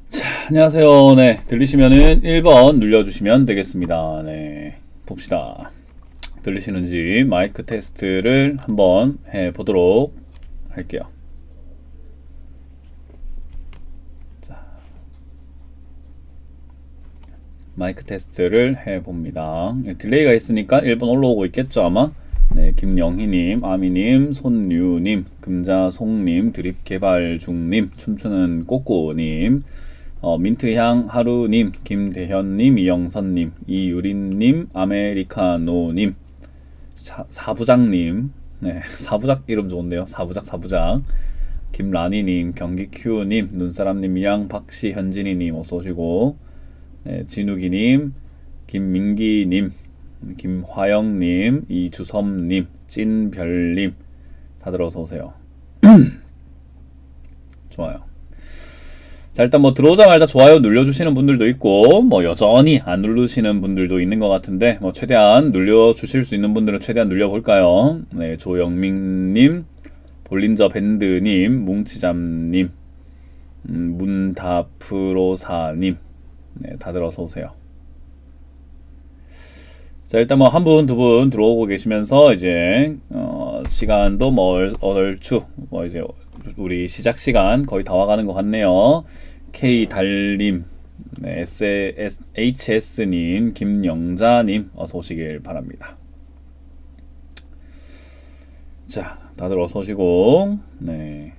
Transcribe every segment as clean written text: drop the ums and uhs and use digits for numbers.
자, 안녕하세요. 네, 들리시면은 1번 눌러주시면 되겠습니다. 네, 봅시다. 들리시는지 마이크 테스트를 한번 해보도록 할게요. 자, 마이크 테스트를 해봅니다. 딜레이가 있으니까 1번 올라오고 있겠죠, 아마? 네, 김영희님, 아미님, 손유님, 금자송님, 드립개발중님, 춤추는 꼬꼬님, 민트향 하루님, 김대현님, 이영선님, 이유린님, 아메리카노님, 사부장님, 네, 사부작 이름 좋은데요. 사부작, 김라니님, 경기큐님, 눈사람님이랑 박시현진이님 어서 오시고, 네, 진욱이님, 김민기님, 김화영님, 이주섬님, 찐별님, 다들 어서 오세요. 좋아요. 자, 일단 뭐 들어오자마자 좋아요 눌러주시는 분들도 있고 뭐 여전히 안 누르시는 분들도 있는 것 같은데 뭐 최대한 눌러주실 수 있는 분들은 최대한 눌려볼까요? 네, 조영민님, 볼린저 밴드님, 뭉치잠님, 문다프로사님, 네, 다들 어서 오세요. 자, 일단 뭐 한 분, 두 분 들어오고 계시면서 이제 시간도 뭐 얼추 뭐 이제 우리 시작 시간 거의 다 와가는 것 같네요. K달님, 네, HS님, 김영자님 어서 오시길 바랍니다. 자, 다들 어서 오시고, 네.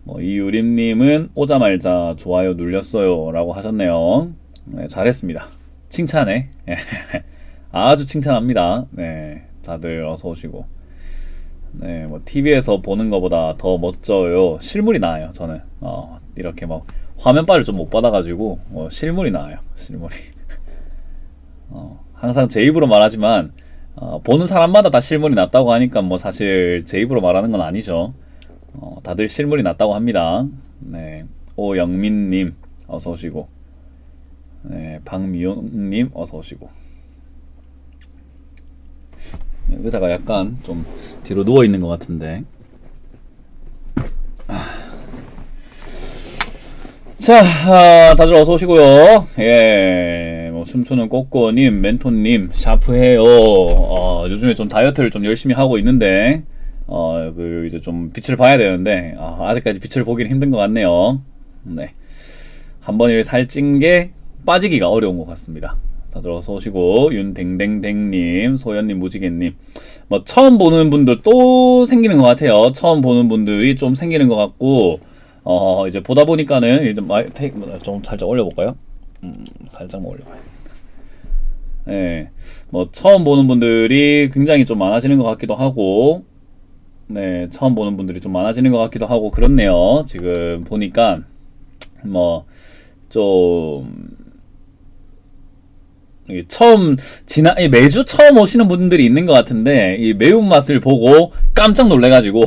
뭐 이유림님은 오자말자 좋아요 눌렸어요 라고 하셨네요. 네, 잘했습니다. 칭찬해. 아주 칭찬합니다. 네, 다들 어서 오시고. 네, 뭐 TV에서 보는 것보다 더 멋져요. 실물이 나아요. 저는 이렇게 막 화면빨을 좀 못 받아가지고 실물이 나아요. 실물이. 항상 제 입으로 말하지만 보는 사람마다 다 실물이 낫다고 하니까 뭐 사실 제 입으로 말하는 건 아니죠. 다들 실물이 낫다고 합니다. 네, 오영민님 어서 오시고, 네, 박미용님 어서 오시고. 의자가 약간 좀 뒤로 누워 있는 것 같은데. 자, 다들 어서 오시고요. 예, 뭐 춤추는 꼬꼬님, 멘토님, 샤프해요. 요즘에 좀 다이어트를 좀 열심히 하고 있는데, 이제 좀 빛을 봐야 되는데, 아직까지 빛을 보기는 힘든 것 같네요. 네, 한 번에 살찐 게 빠지기가 어려운 것 같습니다. 다들 어서 오시고, 윤댕댕댕님, 소연님, 무지개님, 뭐 처음 보는 분들 또 생기는 것 같아요. 처음 보는 분들이 좀 생기는 것 같고, 이제 보다 보니까는 일단 좀 살짝 올려볼까요? 살짝만 올려봐요. 네, 뭐 처음 보는 분들이 굉장히 좀 많아지는 것 같기도 하고, 네, 처음 보는 분들이 좀 많아지는 것 같기도 하고 그렇네요. 지금 보니까 뭐 좀 매주 처음 오시는 분들이 있는 것 같은데, 이 매운맛을 보고 깜짝 놀래가지고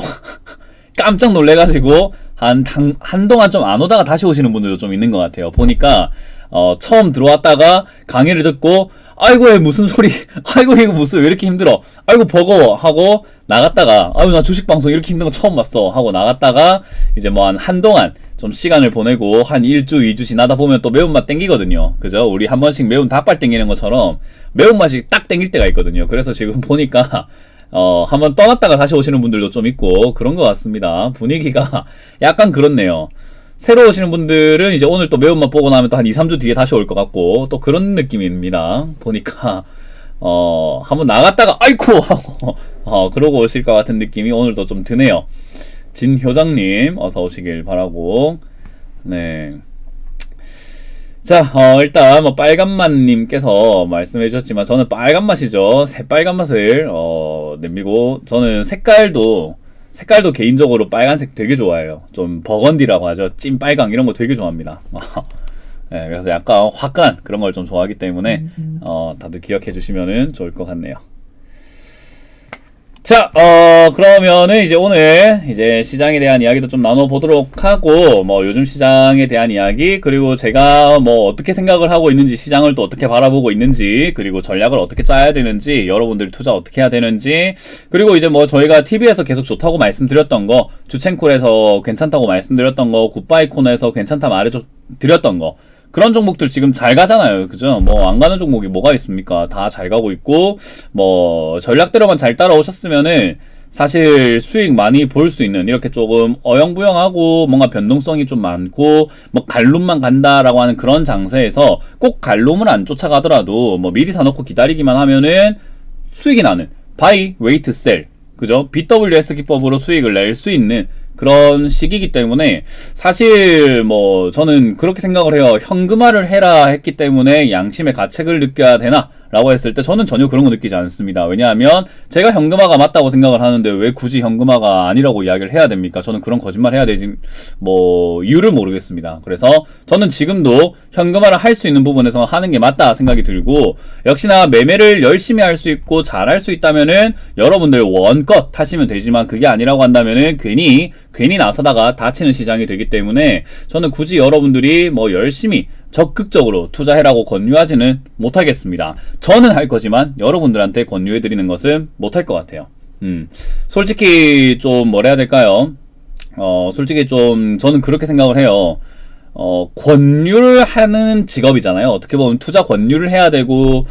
깜짝 놀래가지고 한동안 좀 안 오다가 다시 오시는 분들도 좀 있는 것 같아요. 보니까 처음 들어왔다가 강의를 듣고, 아이고 얘 무슨 소리, 아이고 이거 무슨 왜 이렇게 힘들어, 아이고 버거워 하고 나갔다가, 아이고 나 주식 방송 이렇게 힘든 거 처음 봤어 하고 나갔다가, 이제 뭐 한동안 좀 시간을 보내고 한 1주 2주 지나다 보면 또 매운맛 땡기거든요. 그죠? 우리 한 번씩 매운 닭발 땡기는 것처럼 매운맛이 딱 땡길 때가 있거든요. 그래서 지금 보니까 한번 떠났다가 다시 오시는 분들도 좀 있고 그런 것 같습니다. 분위기가 약간 그렇네요. 새로 오시는 분들은 이제 오늘 또 매운맛 보고 나면 또 한 2, 3주 뒤에 다시 올 것 같고 또 그런 느낌입니다. 보니까 한번 나갔다가 아이쿠 하고 그러고 오실 것 같은 느낌이 오늘도 좀 드네요. 진효장님 어서 오시길 바라고. 네. 자, 일단 뭐 빨간맛님께서 말씀해 주셨지만 저는 빨간맛이죠. 새빨간 맛을 내미고, 저는 색깔도 개인적으로 빨간색 되게 좋아해요. 좀 버건디라고 하죠. 찐빨강 이런 거 되게 좋아합니다. 네, 그래서 약간 화끈한 그런 걸 좀 좋아하기 때문에 다들 기억해 주시면은 좋을 것 같네요. 자, 그러면은 이제 오늘 이제 시장에 대한 이야기도 좀 나눠보도록 하고, 뭐 요즘 시장에 대한 이야기, 그리고 제가 뭐 어떻게 생각을 하고 있는지, 시장을 또 어떻게 바라보고 있는지, 그리고 전략을 어떻게 짜야 되는지, 여러분들 투자 어떻게 해야 되는지, 그리고 이제 뭐 저희가 TV에서 계속 좋다고 말씀드렸던 거, 주첸콜에서 괜찮다고 말씀드렸던 거, 굿바이 코너에서 괜찮다 말해드렸던 거, 그런 종목들 지금 잘 가잖아요. 그죠? 뭐 안 가는 종목이 뭐가 있습니까? 다 잘 가고 있고, 뭐 전략대로만 잘 따라오셨으면은 사실 수익 많이 볼 수 있는, 이렇게 조금 어영부영하고 뭔가 변동성이 좀 많고 뭐 갈룸만 간다라고 하는 그런 장세에서 꼭 갈룸을 안 쫓아가더라도 뭐 미리 사놓고 기다리기만 하면은 수익이 나는 바이 웨이트 셀, 그죠? BWS 기법으로 수익을 낼 수 있는 그런 시기이기 때문에, 사실 뭐 저는 그렇게 생각을 해요. 현금화를 해라 했기 때문에 양심의 가책을 느껴야 되나 라고 했을 때 저는 전혀 그런 거 느끼지 않습니다. 왜냐하면 제가 현금화가 맞다고 생각을 하는데 왜 굳이 현금화가 아니라고 이야기를 해야 됩니까? 저는 그런 거짓말 해야 되지 뭐 이유를 모르겠습니다. 그래서 저는 지금도 현금화를 할 수 있는 부분에서 하는 게 맞다 생각이 들고, 역시나 매매를 열심히 할 수 있고 잘 할 수 있다면은 여러분들 원껏 하시면 되지만, 그게 아니라고 한다면은 괜히 나서다가 다치는 시장이 되기 때문에 저는 굳이 여러분들이 뭐 열심히 적극적으로 투자해라고 권유하지는 못하겠습니다. 저는 할 거지만 여러분들한테 권유해드리는 것은 못할 것 같아요. 솔직히 좀 뭐라 해야 될까요? 솔직히 좀 저는 그렇게 생각을 해요. 권유를 하는 직업이잖아요. 어떻게 보면 투자 권유를 해야 되고,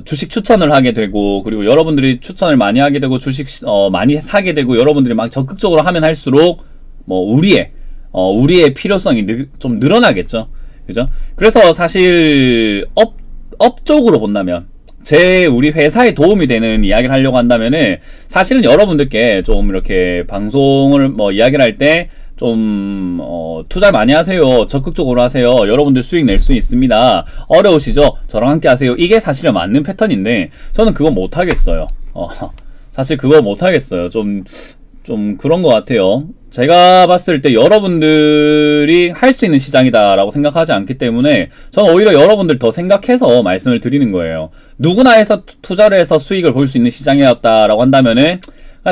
주식 추천을 하게 되고, 그리고 여러분들이 추천을 많이 하게 되고, 주식, 많이 사게 되고, 여러분들이 막 적극적으로 하면 할수록, 뭐, 우리의 필요성이 좀 늘어나겠죠. 그죠? 그래서 사실, 업 쪽으로 본다면, 우리 회사에 도움이 되는 이야기를 하려고 한다면은, 사실은 여러분들께 좀 이렇게 방송을 뭐 이야기를 할 때, 좀 투자 많이 하세요. 적극적으로 하세요. 여러분들 수익 낼 수 있습니다. 어려우시죠? 저랑 함께 하세요. 이게 사실은 맞는 패턴인데 저는 그거 못하겠어요. 사실 그거 못하겠어요. 좀 그런 것 같아요. 제가 봤을 때 여러분들이 할 수 있는 시장이다라고 생각하지 않기 때문에 저는 오히려 여러분들 더 생각해서 말씀을 드리는 거예요. 누구나 해서 투자를 해서 수익을 볼 수 있는 시장이었다라고 한다면은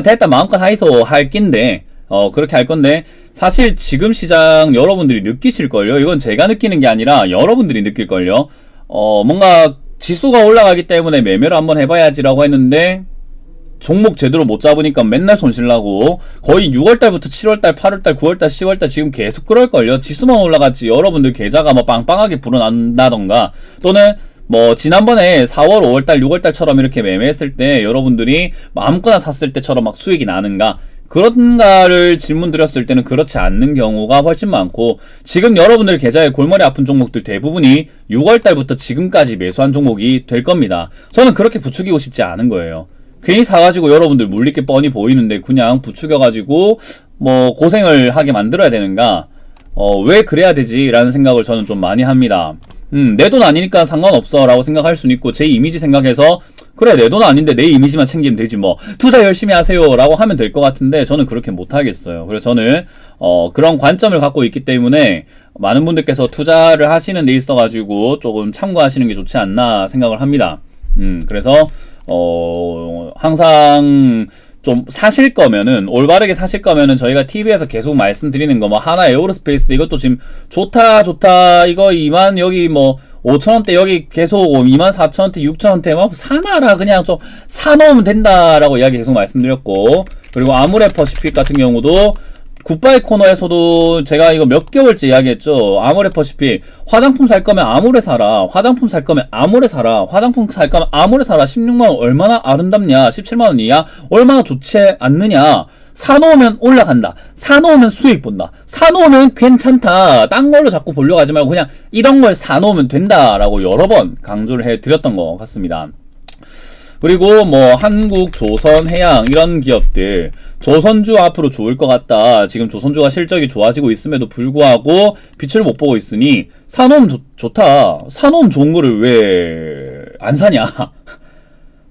됐다 마음껏 하이소 할 낀데, 그렇게 할 건데, 사실 지금 시장 여러분들이 느끼실걸요? 이건 제가 느끼는 게 아니라 여러분들이 느낄걸요? 뭔가 지수가 올라가기 때문에 매매를 한번 해봐야지라고 했는데, 종목 제대로 못 잡으니까 맨날 손실나고, 거의 6월달부터 7월달, 8월달, 9월달, 10월달 지금 계속 그럴걸요? 지수만 올라갔지 여러분들 계좌가 뭐 빵빵하게 불어난다던가, 또는 뭐 지난번에 4월, 5월달, 6월달처럼 이렇게 매매했을 때 여러분들이 마음껏나 샀을 때처럼 막 수익이 나는가, 그런가를 질문 드렸을 때는 그렇지 않는 경우가 훨씬 많고, 지금 여러분들 계좌에 골머리 아픈 종목들 대부분이 6월달부터 지금까지 매수한 종목이 될 겁니다. 저는 그렇게 부추기고 싶지 않은 거예요. 괜히 사가지고 여러분들 물릴 게 뻔히 보이는데 그냥 부추겨가지고 뭐 고생을 하게 만들어야 되는가, 왜 그래야 되지? 라는 생각을 저는 좀 많이 합니다. 내 돈 아니니까 상관없어 라고 생각할 수는 있고, 제 이미지 생각해서 그래 내 돈 아닌데 내 이미지만 챙기면 되지 뭐 투자 열심히 하세요 라고 하면 될 것 같은데, 저는 그렇게 못하겠어요. 그래서 저는 그런 관점을 갖고 있기 때문에 많은 분들께서 투자를 하시는 데 있어가지고 조금 참고하시는 게 좋지 않나 생각을 합니다. 그래서 항상 좀 사실 거면은, 올바르게 사실 거면은 저희가 TV에서 계속 말씀드리는 거, 뭐 하나 에어로스페이스 이것도 지금 좋다 이거 2만, 여기 뭐 5천원대 여기 계속 24,000원대 6천원대 막 사놔라, 그냥 좀 사놓으면 된다라고 이야기 계속 말씀드렸고, 그리고 아모레퍼시픽 같은 경우도 굿바이 코너에서도 제가 이거 몇 개월째 이야기했죠. 아모레퍼시픽, 화장품 살 거면 아모레 사라, 화장품 살 거면 아모레 사라, 화장품 살 거면 아모레 사라. 16만원 얼마나 아름답냐, 17만원이야 얼마나 좋지 않느냐, 사놓으면 올라간다, 사놓으면 수익 본다, 사놓으면 괜찮다, 딴 걸로 자꾸 보려고 하지 말고 그냥 이런 걸 사놓으면 된다라고 여러 번 강조를 해드렸던 것 같습니다. 그리고 뭐 한국, 조선, 해양 이런 기업들, 조선주 앞으로 좋을 것 같다, 지금 조선주가 실적이 좋아지고 있음에도 불구하고 빛을 못 보고 있으니 사놓으면 좋다, 사놓으면 좋은 거를 왜 안 사냐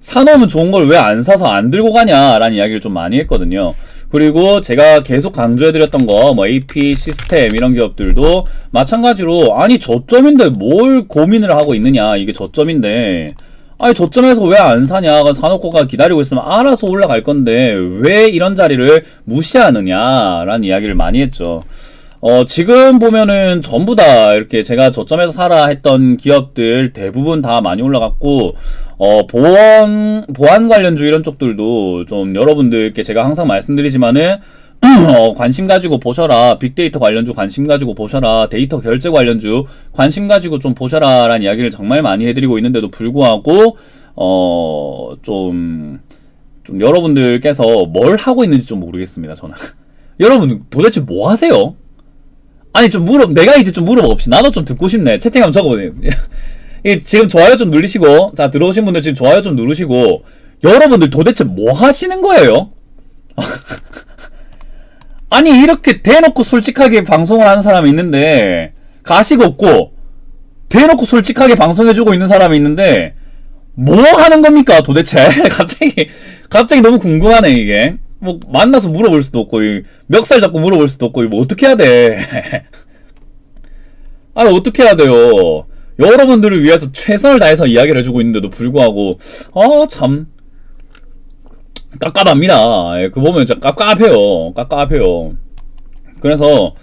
사놓으면 좋은 걸 왜 안 사서 안 들고 가냐 라는 이야기를 좀 많이 했거든요. 그리고 제가 계속 강조해드렸던 거, 뭐 AP 시스템 이런 기업들도 마찬가지로, 아니 저점인데 뭘 고민을 하고 있느냐, 이게 저점인데 아니 저점에서 왜 안 사냐, 사놓고가 기다리고 있으면 알아서 올라갈 건데 왜 이런 자리를 무시하느냐 라는 이야기를 많이 했죠. 지금 보면은 전부 다 이렇게 제가 저점에서 사라 했던 기업들 대부분 다 많이 올라갔고, 보안 관련주 이런 쪽들도 좀 여러분들께 제가 항상 말씀드리지만은 관심 가지고 보셔라, 빅데이터 관련주 관심 가지고 보셔라, 데이터 결제 관련주 관심 가지고 좀 보셔라 라는 이야기를 정말 많이 해드리고 있는데도 불구하고 좀 여러분들께서 뭘 하고 있는지 좀 모르겠습니다. 저는 여러분 도대체 뭐 하세요? 아니 좀 내가 이제 좀 물어봅시다. 나도 좀 듣고 싶네. 채팅 한번 적어보세요. 지금 좋아요 좀 누르시고, 자 들어오신 분들 지금 좋아요 좀 누르시고, 여러분들 도대체 뭐 하시는 거예요? 아니 이렇게 대놓고 솔직하게 방송을 하는 사람이 있는데, 가식 없고 대놓고 솔직하게 방송해주고 있는 사람이 있는데 뭐 하는 겁니까 도대체? 갑자기 너무 궁금하네. 이게 뭐 만나서 물어볼 수도 없고, 멱살 잡고 물어볼 수도 없고, 뭐 어떻게 해야 돼? 아니 어떻게 해야 돼요? 여러분들을 위해서 최선을 다해서 이야기를 해주고 있는데도 불구하고 참 깝깝합니다. 그 보면 진짜 깝깝해요. 그래서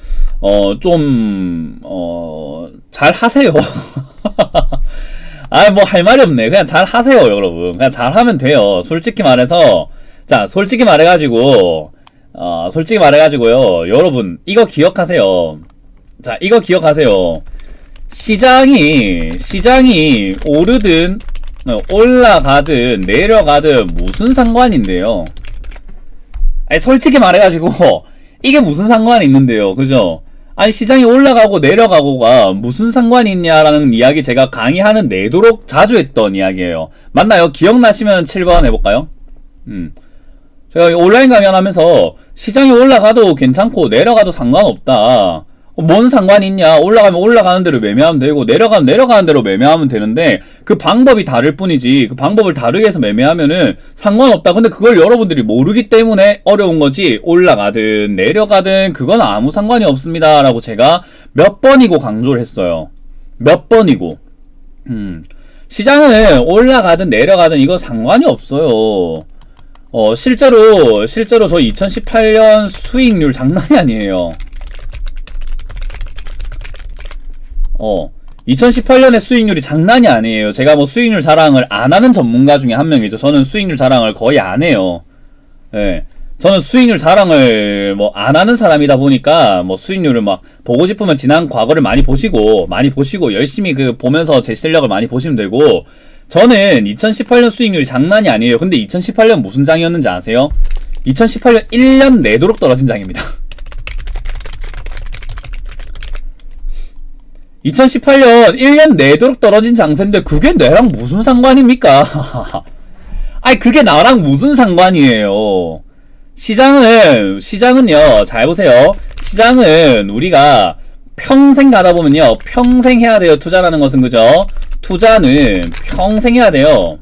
잘 하세요. 뭐 할 말이 없네. 그냥 잘 하세요, 여러분. 그냥 잘 하면 돼요. 솔직히 말해서, 자, 솔직히 말해가지고요. 여러분, 이거 기억하세요. 자, 이거 기억하세요. 시장이 오르든, 올라가든, 내려가든, 무슨 상관인데요. 아니, 솔직히 말해가지고, 이게 무슨 상관이 있는데요. 그죠? 아니 시장이 올라가고 내려가고가 무슨 상관이 있냐라는 이야기 제가 강의하는 내도록 자주 했던 이야기예요. 맞나요? 기억나시면 7번 해볼까요? 제가 온라인 강연하면서 시장이 올라가도 괜찮고 내려가도 상관없다. 뭔 상관이 있냐? 올라가면 올라가는 대로 매매하면 되고, 내려가면 내려가는 대로 매매하면 되는데, 그 방법이 다를 뿐이지, 그 방법을 다르게 해서 매매하면은 상관없다. 근데 그걸 여러분들이 모르기 때문에 어려운 거지, 올라가든 내려가든 그건 아무 상관이 없습니다 라고 제가 몇 번이고 강조를 했어요. 몇 번이고. 시장은 올라가든 내려가든 이거 상관이 없어요. 실제로 저 2018년 수익률 장난이 아니에요. 2018년의 수익률이 장난이 아니에요. 제가 뭐 수익률 자랑을 안 하는 전문가 중에 한 명이죠. 저는 수익률 자랑을 거의 안 해요. 예. 저는 수익률 자랑을 뭐 안 하는 사람이다 보니까 뭐 수익률을 막 보고 싶으면 지난 과거를 많이 보시고 열심히 그 보면서 제 실력을 많이 보시면 되고, 저는 2018년 수익률이 장난이 아니에요. 근데 2018년 무슨 장이었는지 아세요? 2018년 1년 내도록 떨어진 장입니다. 2018년 1년 내도록 떨어진 장세인데 그게 내랑 무슨 상관입니까? 아니 그게 나랑 무슨 상관이에요. 시장은요, 잘 보세요. 시장은 우리가 평생 가다 보면요, 평생 해야 돼요. 투자라는 것은, 그죠? 투자는 평생 해야 돼요.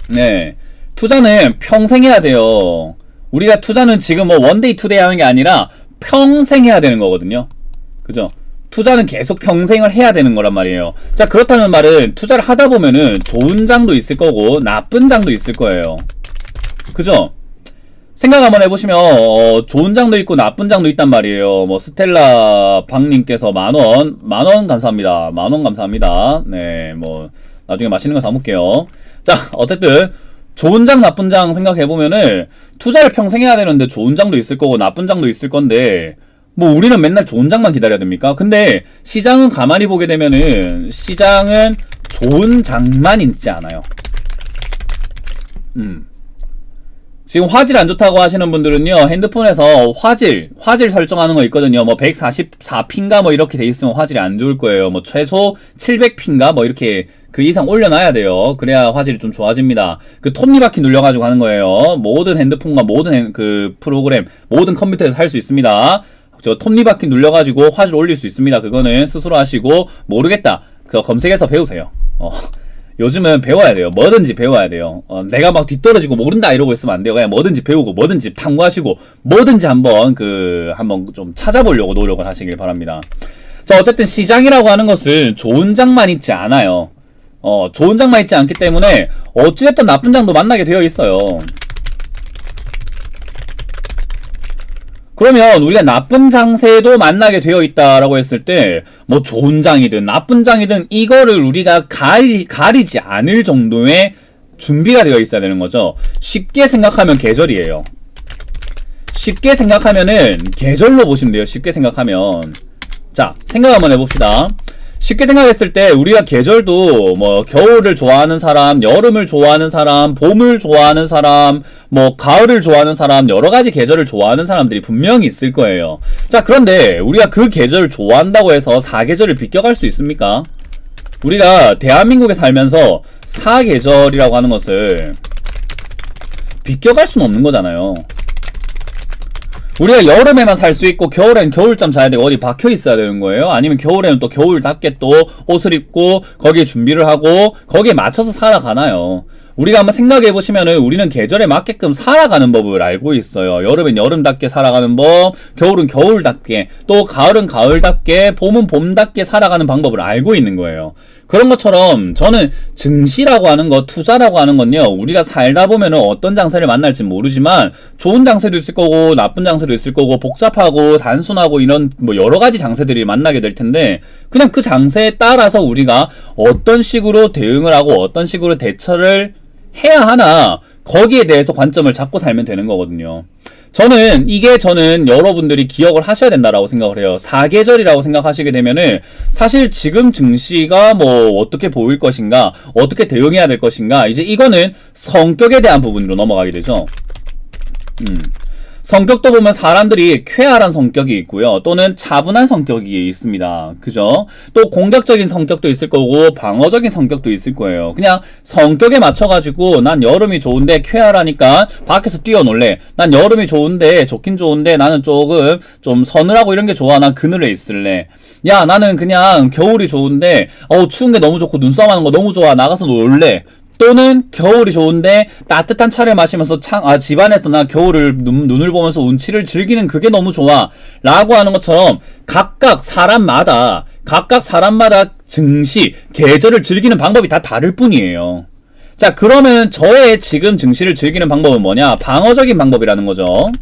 네. 투자는 평생 해야 돼요. 우리가 투자는 지금 뭐 원데이 투데이 하는 게 아니라 평생 해야 되는 거거든요. 그죠? 투자는 계속 평생을 해야 되는 거란 말이에요. 자, 그렇다는 말은 투자를 하다 보면은 좋은 장도 있을 거고 나쁜 장도 있을 거예요. 그죠? 생각 한번 해보시면 좋은 장도 있고 나쁜 장도 있단 말이에요. 뭐 스텔라 박님께서 만원 감사합니다. 만원 감사합니다. 네, 뭐 나중에 맛있는 거 사 먹게요. 자, 어쨌든 좋은 장 나쁜 장 생각해보면은 투자를 평생 해야 되는데 좋은 장도 있을 거고 나쁜 장도 있을 건데, 뭐 우리는 맨날 좋은 장만 기다려야 됩니까? 근데 시장은 가만히 보게 되면은 시장은 좋은 장만 있지 않아요. 지금 화질 안 좋다고 하시는 분들은요, 핸드폰에서 화질 설정하는 거 있거든요. 뭐 144p인가 뭐 이렇게 돼 있으면 화질이 안 좋을 거예요. 뭐 최소 700p인가 뭐 이렇게 그 이상 올려놔야 돼요. 그래야 화질이 좀 좋아집니다. 그 톱니바퀴 눌려가지고 하는 거예요. 모든 핸드폰과 모든 그 프로그램, 모든 컴퓨터에서 할 수 있습니다. 저 톱니바퀴 눌려가지고 화질 올릴 수 있습니다. 그거는 스스로 하시고, 모르겠다, 그거 검색해서 배우세요. 요즘은 배워야 돼요. 뭐든지 배워야 돼요. 내가 막 뒤떨어지고 모른다 이러고 있으면 안 돼요. 그냥 뭐든지 배우고 뭐든지 탐구하시고 뭐든지 한번 좀 찾아보려고 노력을 하시길 바랍니다. 자, 어쨌든 시장이라고 하는 것은 좋은 장만 있지 않아요. 좋은 장만 있지 않기 때문에 어찌됐든 나쁜 장도 만나게 되어 있어요. 그러면 우리가 나쁜 장세도 만나게 되어 있다라고 했을 때, 뭐 좋은 장이든 나쁜 장이든 이거를 우리가 가리지 않을 정도의 준비가 되어 있어야 되는 거죠. 쉽게 생각하면 계절이에요. 쉽게 생각하면은 계절로 보시면 돼요. 쉽게 생각하면. 자, 생각 한번 해봅시다. 쉽게 생각했을 때 우리가 계절도 뭐 겨울을 좋아하는 사람, 여름을 좋아하는 사람, 봄을 좋아하는 사람, 뭐 가을을 좋아하는 사람, 여러가지 계절을 좋아하는 사람들이 분명히 있을 거예요. 자, 그런데 우리가 그 계절을 좋아한다고 해서 사계절을 비껴갈 수 있습니까? 우리가 대한민국에 살면서 사계절이라고 하는 것을 비껴갈 수는 없는 거잖아요. 우리가 여름에만 살 수 있고 겨울엔 겨울잠 자야 되고 어디 박혀 있어야 되는 거예요? 아니면 겨울에는 또 겨울답게 또 옷을 입고 거기에 준비를 하고 거기에 맞춰서 살아가나요? 우리가 한번 생각해 보시면은 우리는 계절에 맞게끔 살아가는 법을 알고 있어요. 여름엔 여름답게 살아가는 법, 겨울은 겨울답게, 또 가을은 가을답게, 봄은 봄답게 살아가는 방법을 알고 있는 거예요. 그런 것처럼 저는 증시라고 하는 것, 투자라고 하는 건요, 우리가 살다 보면은 어떤 장세를 만날지 모르지만 좋은 장세도 있을 거고 나쁜 장세도 있을 거고 복잡하고 단순하고 이런 뭐 여러 가지 장세들이 만나게 될 텐데, 그냥 그 장세에 따라서 우리가 어떤 식으로 대응을 하고 어떤 식으로 대처를 해야 하나, 거기에 대해서 관점을 잡고 살면 되는 거거든요. 저는 여러분들이 기억을 하셔야 된다라고 생각을 해요. 사계절이라고 생각하시게 되면은 사실 지금 증시가 뭐 어떻게 보일 것인가, 어떻게 대응해야 될 것인가, 이제 이거는 성격에 대한 부분으로 넘어가게 되죠. 성격도 보면 사람들이 쾌활한 성격이 있고요. 또는 차분한 성격이 있습니다. 그죠? 또 공격적인 성격도 있을 거고 방어적인 성격도 있을 거예요. 그냥 성격에 맞춰가지고 난 여름이 좋은데 쾌활하니까 밖에서 뛰어놀래. 난 여름이 좋긴 좋은데 나는 조금 좀 서늘하고 이런 게 좋아. 난 그늘에 있을래. 야, 나는 그냥 겨울이 좋은데 추운 게 너무 좋고 눈싸움 하는 거 너무 좋아. 나가서 놀래. 또는 겨울이 좋은데 따뜻한 차를 마시면서 집안에서 나 겨울을 눈을 보면서 운치를 즐기는 그게 너무 좋아 라고 하는 것처럼 각각 사람마다 증시, 계절을 즐기는 방법이 다 다를 뿐이에요. 자, 그러면 저의 지금 증시를 즐기는 방법은 뭐냐? 방어적인 방법이라는 거죠.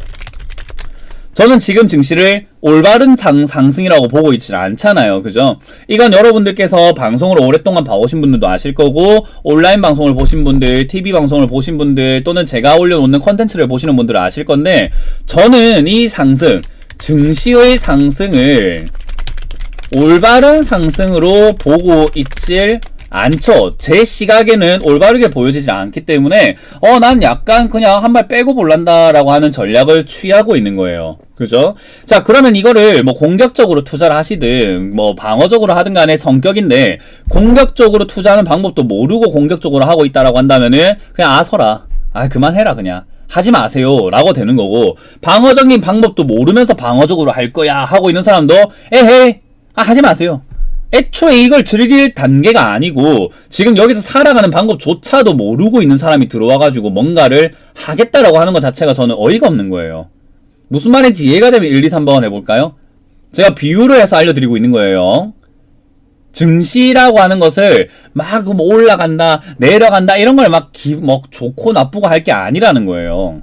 저는 지금 증시를 올바른 상승이라고 보고 있지 않잖아요. 그죠? 이건 여러분들께서 방송을 오랫동안 봐오신 분들도 아실 거고, 온라인 방송을 보신 분들, TV 방송을 보신 분들, 또는 제가 올려놓는 컨텐츠를 보시는 분들은 아실 건데, 저는 이 상승, 증시의 상승을 올바른 상승으로 보고 있질 않죠. 제 시각에는 올바르게 보여지지 않기 때문에 난 약간 그냥 한 발 빼고 볼란다 라고 하는 전략을 취하고 있는 거예요. 그죠? 자, 그러면 이거를 뭐 공격적으로 투자를 하시든 뭐 방어적으로 하든 간에 성격인데, 공격적으로 투자하는 방법도 모르고 공격적으로 하고 있다라고 한다면은 그냥 아서라, 그만해라, 그냥 하지 마세요 라고 되는 거고, 방어적인 방법도 모르면서 방어적으로 할 거야 하고 있는 사람도 에헤이 하지 마세요. 애초에 이걸 즐길 단계가 아니고 지금 여기서 살아가는 방법조차도 모르고 있는 사람이 들어와가지고 뭔가를 하겠다라고 하는 것 자체가 저는 어이가 없는 거예요. 무슨 말인지 이해가 되면 1, 2, 3번 해볼까요? 제가 비유를 해서 알려드리고 있는 거예요. 증시라고 하는 것을 막 뭐 올라간다 내려간다 이런 걸 막 좋고 나쁘고 할 게 아니라는 거예요.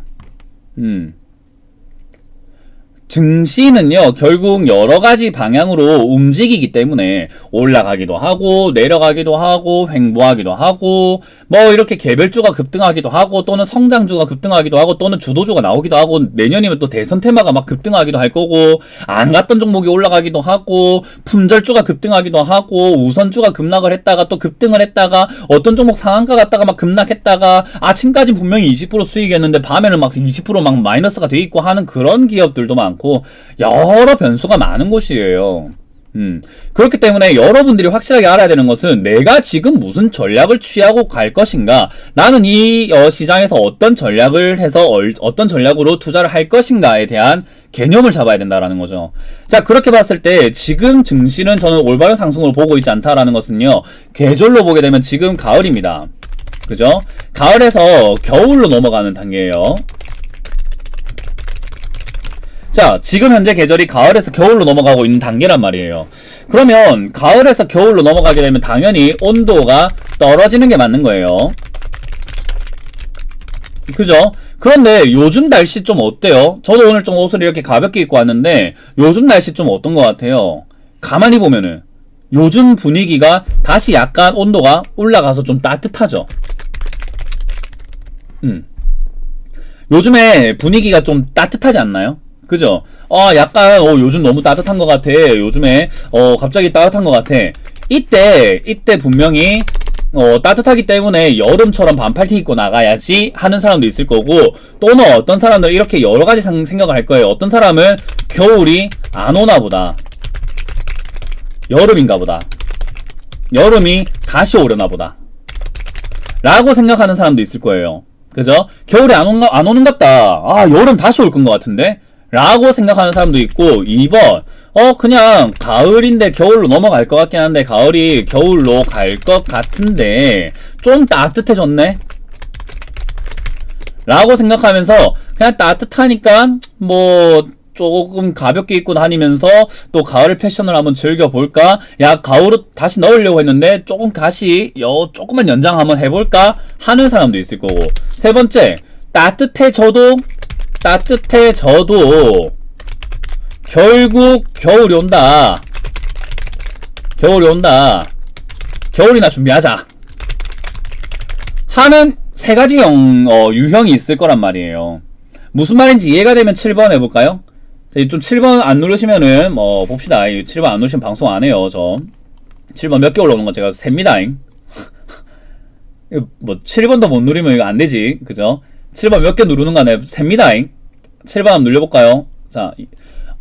증시는요, 결국 여러 가지 방향으로 움직이기 때문에 올라가기도 하고 내려가기도 하고 횡보하기도 하고 뭐 이렇게 개별주가 급등하기도 하고 또는 성장주가 급등하기도 하고 또는 주도주가 나오기도 하고, 내년이면 또 대선 테마가 막 급등하기도 할 거고, 안 갔던 종목이 올라가기도 하고, 품절주가 급등하기도 하고, 우선주가 급락을 했다가 또 급등을 했다가, 어떤 종목 상한가 갔다가 막 급락했다가 아침까지 분명히 20% 수익이었는데 밤에는 막 20% 막 마이너스가 돼 있고 하는 그런 기업들도 많고 여러 변수가 많은 곳이에요. 그렇기 때문에 여러분들이 확실하게 알아야 되는 것은 내가 지금 무슨 전략을 취하고 갈 것인가, 나는 이 시장에서 어떤 전략을 해서 어떤 전략으로 투자를 할 것인가에 대한 개념을 잡아야 된다라는 거죠. 자, 그렇게 봤을 때 지금 증시는 저는 올바른 상승으로 보고 있지 않다라는 것은요, 계절로 보게 되면 지금 가을입니다. 그죠? 가을에서 겨울로 넘어가는 단계예요. 자, 지금 현재 계절이 가을에서 겨울로 넘어가고 있는 단계란 말이에요. 그러면 가을에서 겨울로 넘어가게 되면 당연히 온도가 떨어지는 게 맞는 거예요. 그죠? 그런데 요즘 날씨 좀 어때요? 저도 오늘 좀 옷을 이렇게 가볍게 입고 왔는데 요즘 날씨 좀 어떤 것 같아요? 가만히 보면은 요즘 분위기가 다시 약간 온도가 올라가서 좀 따뜻하죠? 요즘에 분위기가 좀 따뜻하지 않나요? 그죠? 약간 요즘 너무 따뜻한 것 같아. 요즘에 갑자기 따뜻한 것 같아. 이때 분명히 따뜻하기 때문에 여름처럼 반팔티 입고 나가야지 하는 사람도 있을 거고, 또는 어떤 사람들은 이렇게 여러 가지 생각을 할 거예요. 어떤 사람은 겨울이 안 오나 보다, 여름인가 보다, 여름이 다시 오려나 보다 라고 생각하는 사람도 있을 거예요. 그죠? 겨울이 안 오는 것 같다. 여름 다시 올 건 것 같은데? 라고 생각하는 사람도 있고, 2번 그냥 가을인데 겨울로 넘어갈 것 같긴 한데 가을이 겨울로 갈 것 같은데 좀 따뜻해졌네? 라고 생각하면서 그냥 따뜻하니까 뭐 조금 가볍게 입고 다니면서 또 가을 패션을 한번 즐겨볼까? 야, 가을옷 다시 넣으려고 했는데 조금 다시 조금만 연장 한번 해볼까? 하는 사람도 있을 거고, 세 번째, 따뜻해져도 결국 겨울이 온다. 겨울이나 준비하자 하는 세 가지 유형이 있을 거란 말이에요. 무슨 말인지 이해가 되면 7번 해볼까요? 좀 7번 안 누르시면은 봅시다. 7번 안 누르시면 방송 안 해요. 저 7번 몇 개 올라오는 거 제가 셉니다. 뭐 7번도 못 누르면 이거 안 되지. 그죠? 7번 몇 개 누르는 거 안에 셉니다. 7번 한번 눌려볼까요? 자,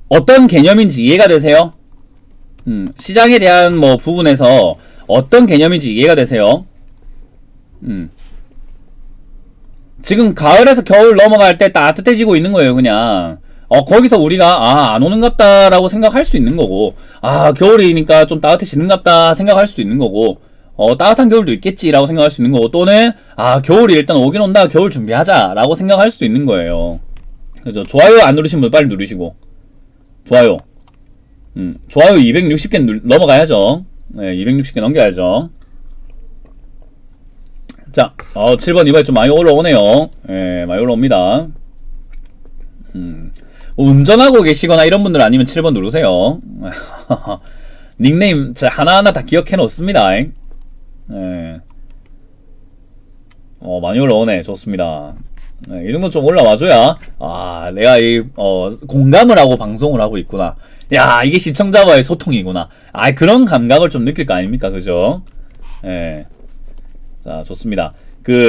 어떤 개념인지 이해가 되세요? 시장에 대한 뭐 부분에서 어떤 개념인지 이해가 되세요? 지금 가을에서 겨울 넘어갈 때 따뜻해지고 있는 거예요, 그냥. 거기서 우리가 안 오는 것 같다라고 생각할 수 있는 거고, 겨울이니까 좀 따뜻해지는 것 같다 생각할 수 있는 거고, 따뜻한 겨울도 있겠지라고 생각할 수 있는 거고, 또는 겨울이 일단 오긴 온다, 겨울 준비하자라고 생각할 수도 있는 거예요. 그죠? 좋아요 안 누르신 분 빨리 누르시고, 좋아요. 좋아요 260개 넘어가야죠. 네, 260개 넘겨야죠. 자, 7번 이번에 좀 많이 올라오네요. 예, 많이 올라옵니다. 운전하고 계시거나 이런 분들 아니면 7번 누르세요. 닉네임 하나하나 다 기억해 놓습니다. 예. 많이 올라오네. 좋습니다. 네, 이 정도 좀 올라와줘야, 내가 공감을 하고 방송을 하고 있구나. 야, 이게 시청자와의 소통이구나. 그런 감각을 좀 느낄 거 아닙니까? 그죠? 예. 자, 좋습니다.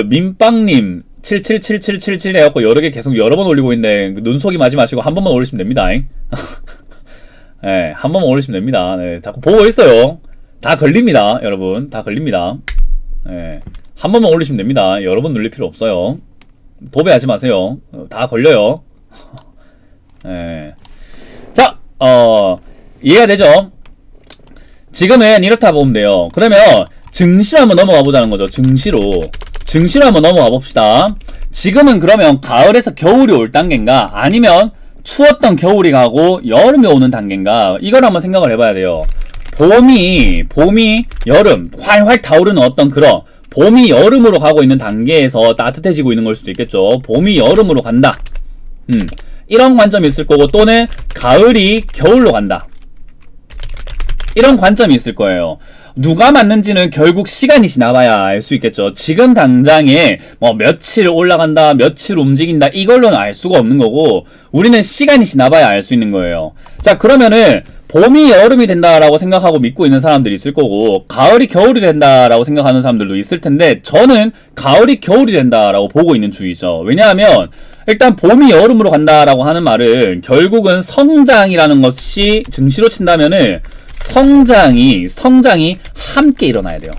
민빵님, 777777 해갖고 여러 개 계속 여러 번 올리고 있는데, 눈속임 하지 마시고 한 번만 올리시면 됩니다. 예, 한 번만 올리시면 됩니다. 네, 자꾸 보고 있어요. 다 걸립니다, 여러분. 다 걸립니다. 예. 한 번만 올리시면 됩니다. 여러 번 눌릴 필요 없어요. 도배하지 마세요. 다 걸려요. 예. 자, 이해가 되죠? 지금은 이렇다 보면 돼요. 그러면 증시로 한번 넘어가 보자는 거죠. 증시로 한번 넘어가 봅시다. 지금은 그러면 가을에서 겨울이 올 단계인가? 아니면 추웠던 겨울이 가고 여름이 오는 단계인가? 이걸 한번 생각을 해봐야 돼요. 봄이 여름 활활 타오르는 어떤 그런 봄이 여름으로 가고 있는 단계에서 따뜻해지고 있는 걸 수도 있겠죠. 봄이 여름으로 간다. 이런 관점이 있을 거고, 또는 가을이 겨울로 간다. 이런 관점이 있을 거예요. 누가 맞는지는 결국 시간이 지나봐야 알 수 있겠죠. 지금 당장에 며칠 올라간다, 며칠 움직인다, 이걸로는 알 수가 없는 거고, 우리는 시간이 지나봐야 알 수 있는 거예요. 자, 그러면은 봄이 여름이 된다라고 생각하고 믿고 있는 사람들이 있을 거고, 가을이 겨울이 된다라고 생각하는 사람들도 있을 텐데, 저는 가을이 겨울이 된다라고 보고 있는 주의죠. 왜냐하면 일단 봄이 여름으로 간다라고 하는 말은 결국은 성장이라는 것이 증시로 친다면은 성장이 함께 일어나야 돼요.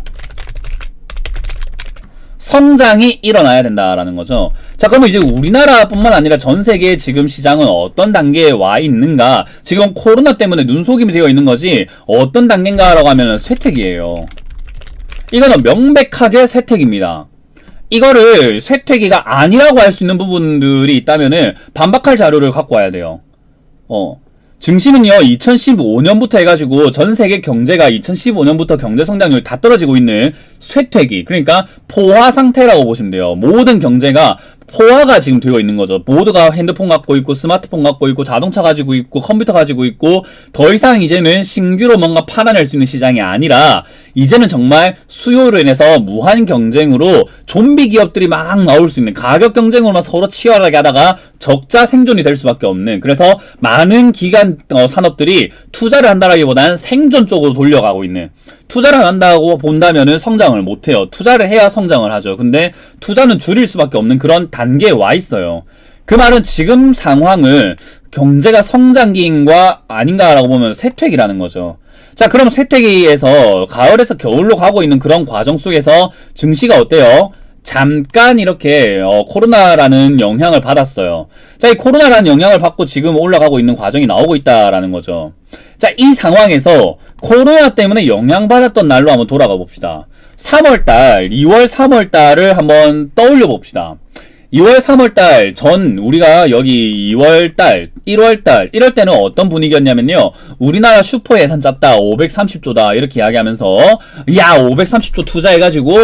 성장이 일어나야 된다라는 거죠. 자, 그러면 이제 우리나라뿐만 아니라 전 세계 지금 시장은 어떤 단계에 와 있는가? 지금 코로나 때문에 눈속임이 되어 있는 거지 어떤 단계인가라고 하면은 쇠퇴기예요. 이거는 명백하게 쇠퇴기입니다. 이거를 쇠퇴기가 아니라고 할 수 있는 부분들이 있다면은 반박할 자료를 갖고 와야 돼요. 증시는요, 2015년부터 해가지고 전 세계 경제가 2015년부터 경제 성장률이 다 떨어지고 있는 쇠퇴기, 그러니까 포화 상태라고 보시면 돼요. 모든 경제가 포화가 지금 되어 있는 거죠. 모두가 핸드폰 갖고 있고, 스마트폰 갖고 있고, 자동차 가지고 있고, 컴퓨터 가지고 있고, 더 이상 이제는 신규로 뭔가 팔아낼 수 있는 시장이 아니라, 이제는 정말 수요로 인해서 무한 경쟁으로 좀비 기업들이 막 나올 수 있는, 가격 경쟁으로만 서로 치열하게 하다가 적자 생존이 될 수밖에 없는, 그래서 많은 기간 산업들이 투자를 한다라기보다는 생존 쪽으로 돌려가고 있는, 투자를 한다고 본다면은 성장을 못해요. 투자를 해야 성장을 하죠. 근데 투자는 줄일 수밖에 없는 그런 단계에 와 있어요. 그 말은 지금 상황을 경제가 성장기인가 아닌가라고 보면 쇠퇴기라는 거죠. 자, 그럼 쇠퇴기에서 가을에서 겨울로 가고 있는 그런 과정 속에서 증시가 어때요? 잠깐 이렇게 코로나라는 영향을 받았어요. 자, 이 코로나라는 영향을 받고 지금 올라가고 있는 과정이 나오고 있다라는 거죠. 자, 이 상황에서 코로나 때문에 영향받았던 날로 한번 돌아가 봅시다. 3월달, 2월 3월달을 한번 떠올려 봅시다. 2월 3월달 전 우리가 여기 2월달 1월달 이럴 때는 어떤 분위기였냐면요, 우리나라 슈퍼 예산 짰다 530조다 이렇게 이야기하면서 야 530조 투자해가지고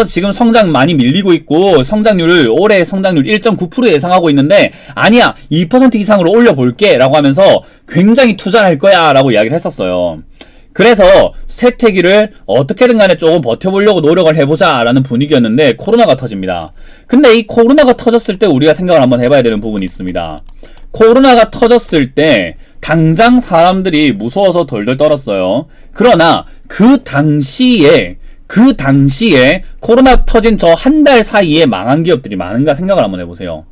지금 성장 많이 밀리고 있고 올해 성장률 1.9% 예상하고 있는데 아니야 2% 이상으로 올려볼게 라고 하면서 굉장히 투자를 할 거야 라고 이야기를 했었어요. 그래서 쇠퇴기를 어떻게든 간에 조금 버텨보려고 노력을 해보자 라는 분위기였는데 코로나가 터집니다. 근데 이 코로나가 터졌을 때 우리가 생각을 한번 해봐야 되는 부분이 있습니다. 코로나가 터졌을 때 당장 사람들이 무서워서 덜덜 떨었어요. 그러나 그 당시에 코로나 터진 저 한 달 사이에 망한 기업들이 많은가 생각을 한번 해보세요.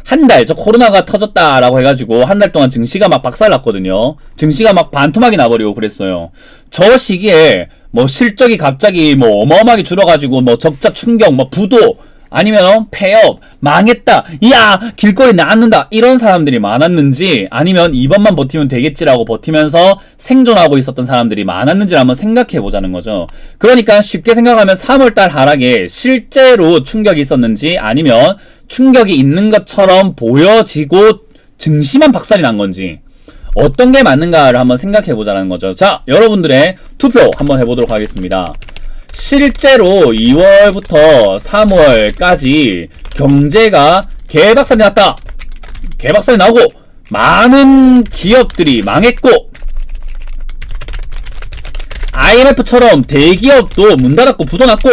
한 달, 저 코로나가 터졌다라고 해가지고 한 달 동안 증시가 막 박살났거든요. 증시가 막 반토막이 나버리고 그랬어요. 저 시기에 실적이 갑자기 어마어마하게 줄어가지고 적자 충격, 부도, 아니면 폐업, 망했다, 이야 길거리 나앉는다 이런 사람들이 많았는지, 아니면 이번만 버티면 되겠지라고 버티면서 생존하고 있었던 사람들이 많았는지를 한번 생각해 보자는 거죠. 그러니까 쉽게 생각하면 3월달 하락에 실제로 충격이 있었는지, 아니면 충격이 있는 것처럼 보여지고 증시만 박살이 난 건지 어떤 게 맞는가를 한번 생각해 보자는 거죠. 자, 여러분들의 투표 한번 해보도록 하겠습니다. 실제로 2월부터 3월까지 경제가 개박살이 났다. 개박살이 나고 많은 기업들이 망했고 IMF처럼 대기업도 문 닫았고 부도났고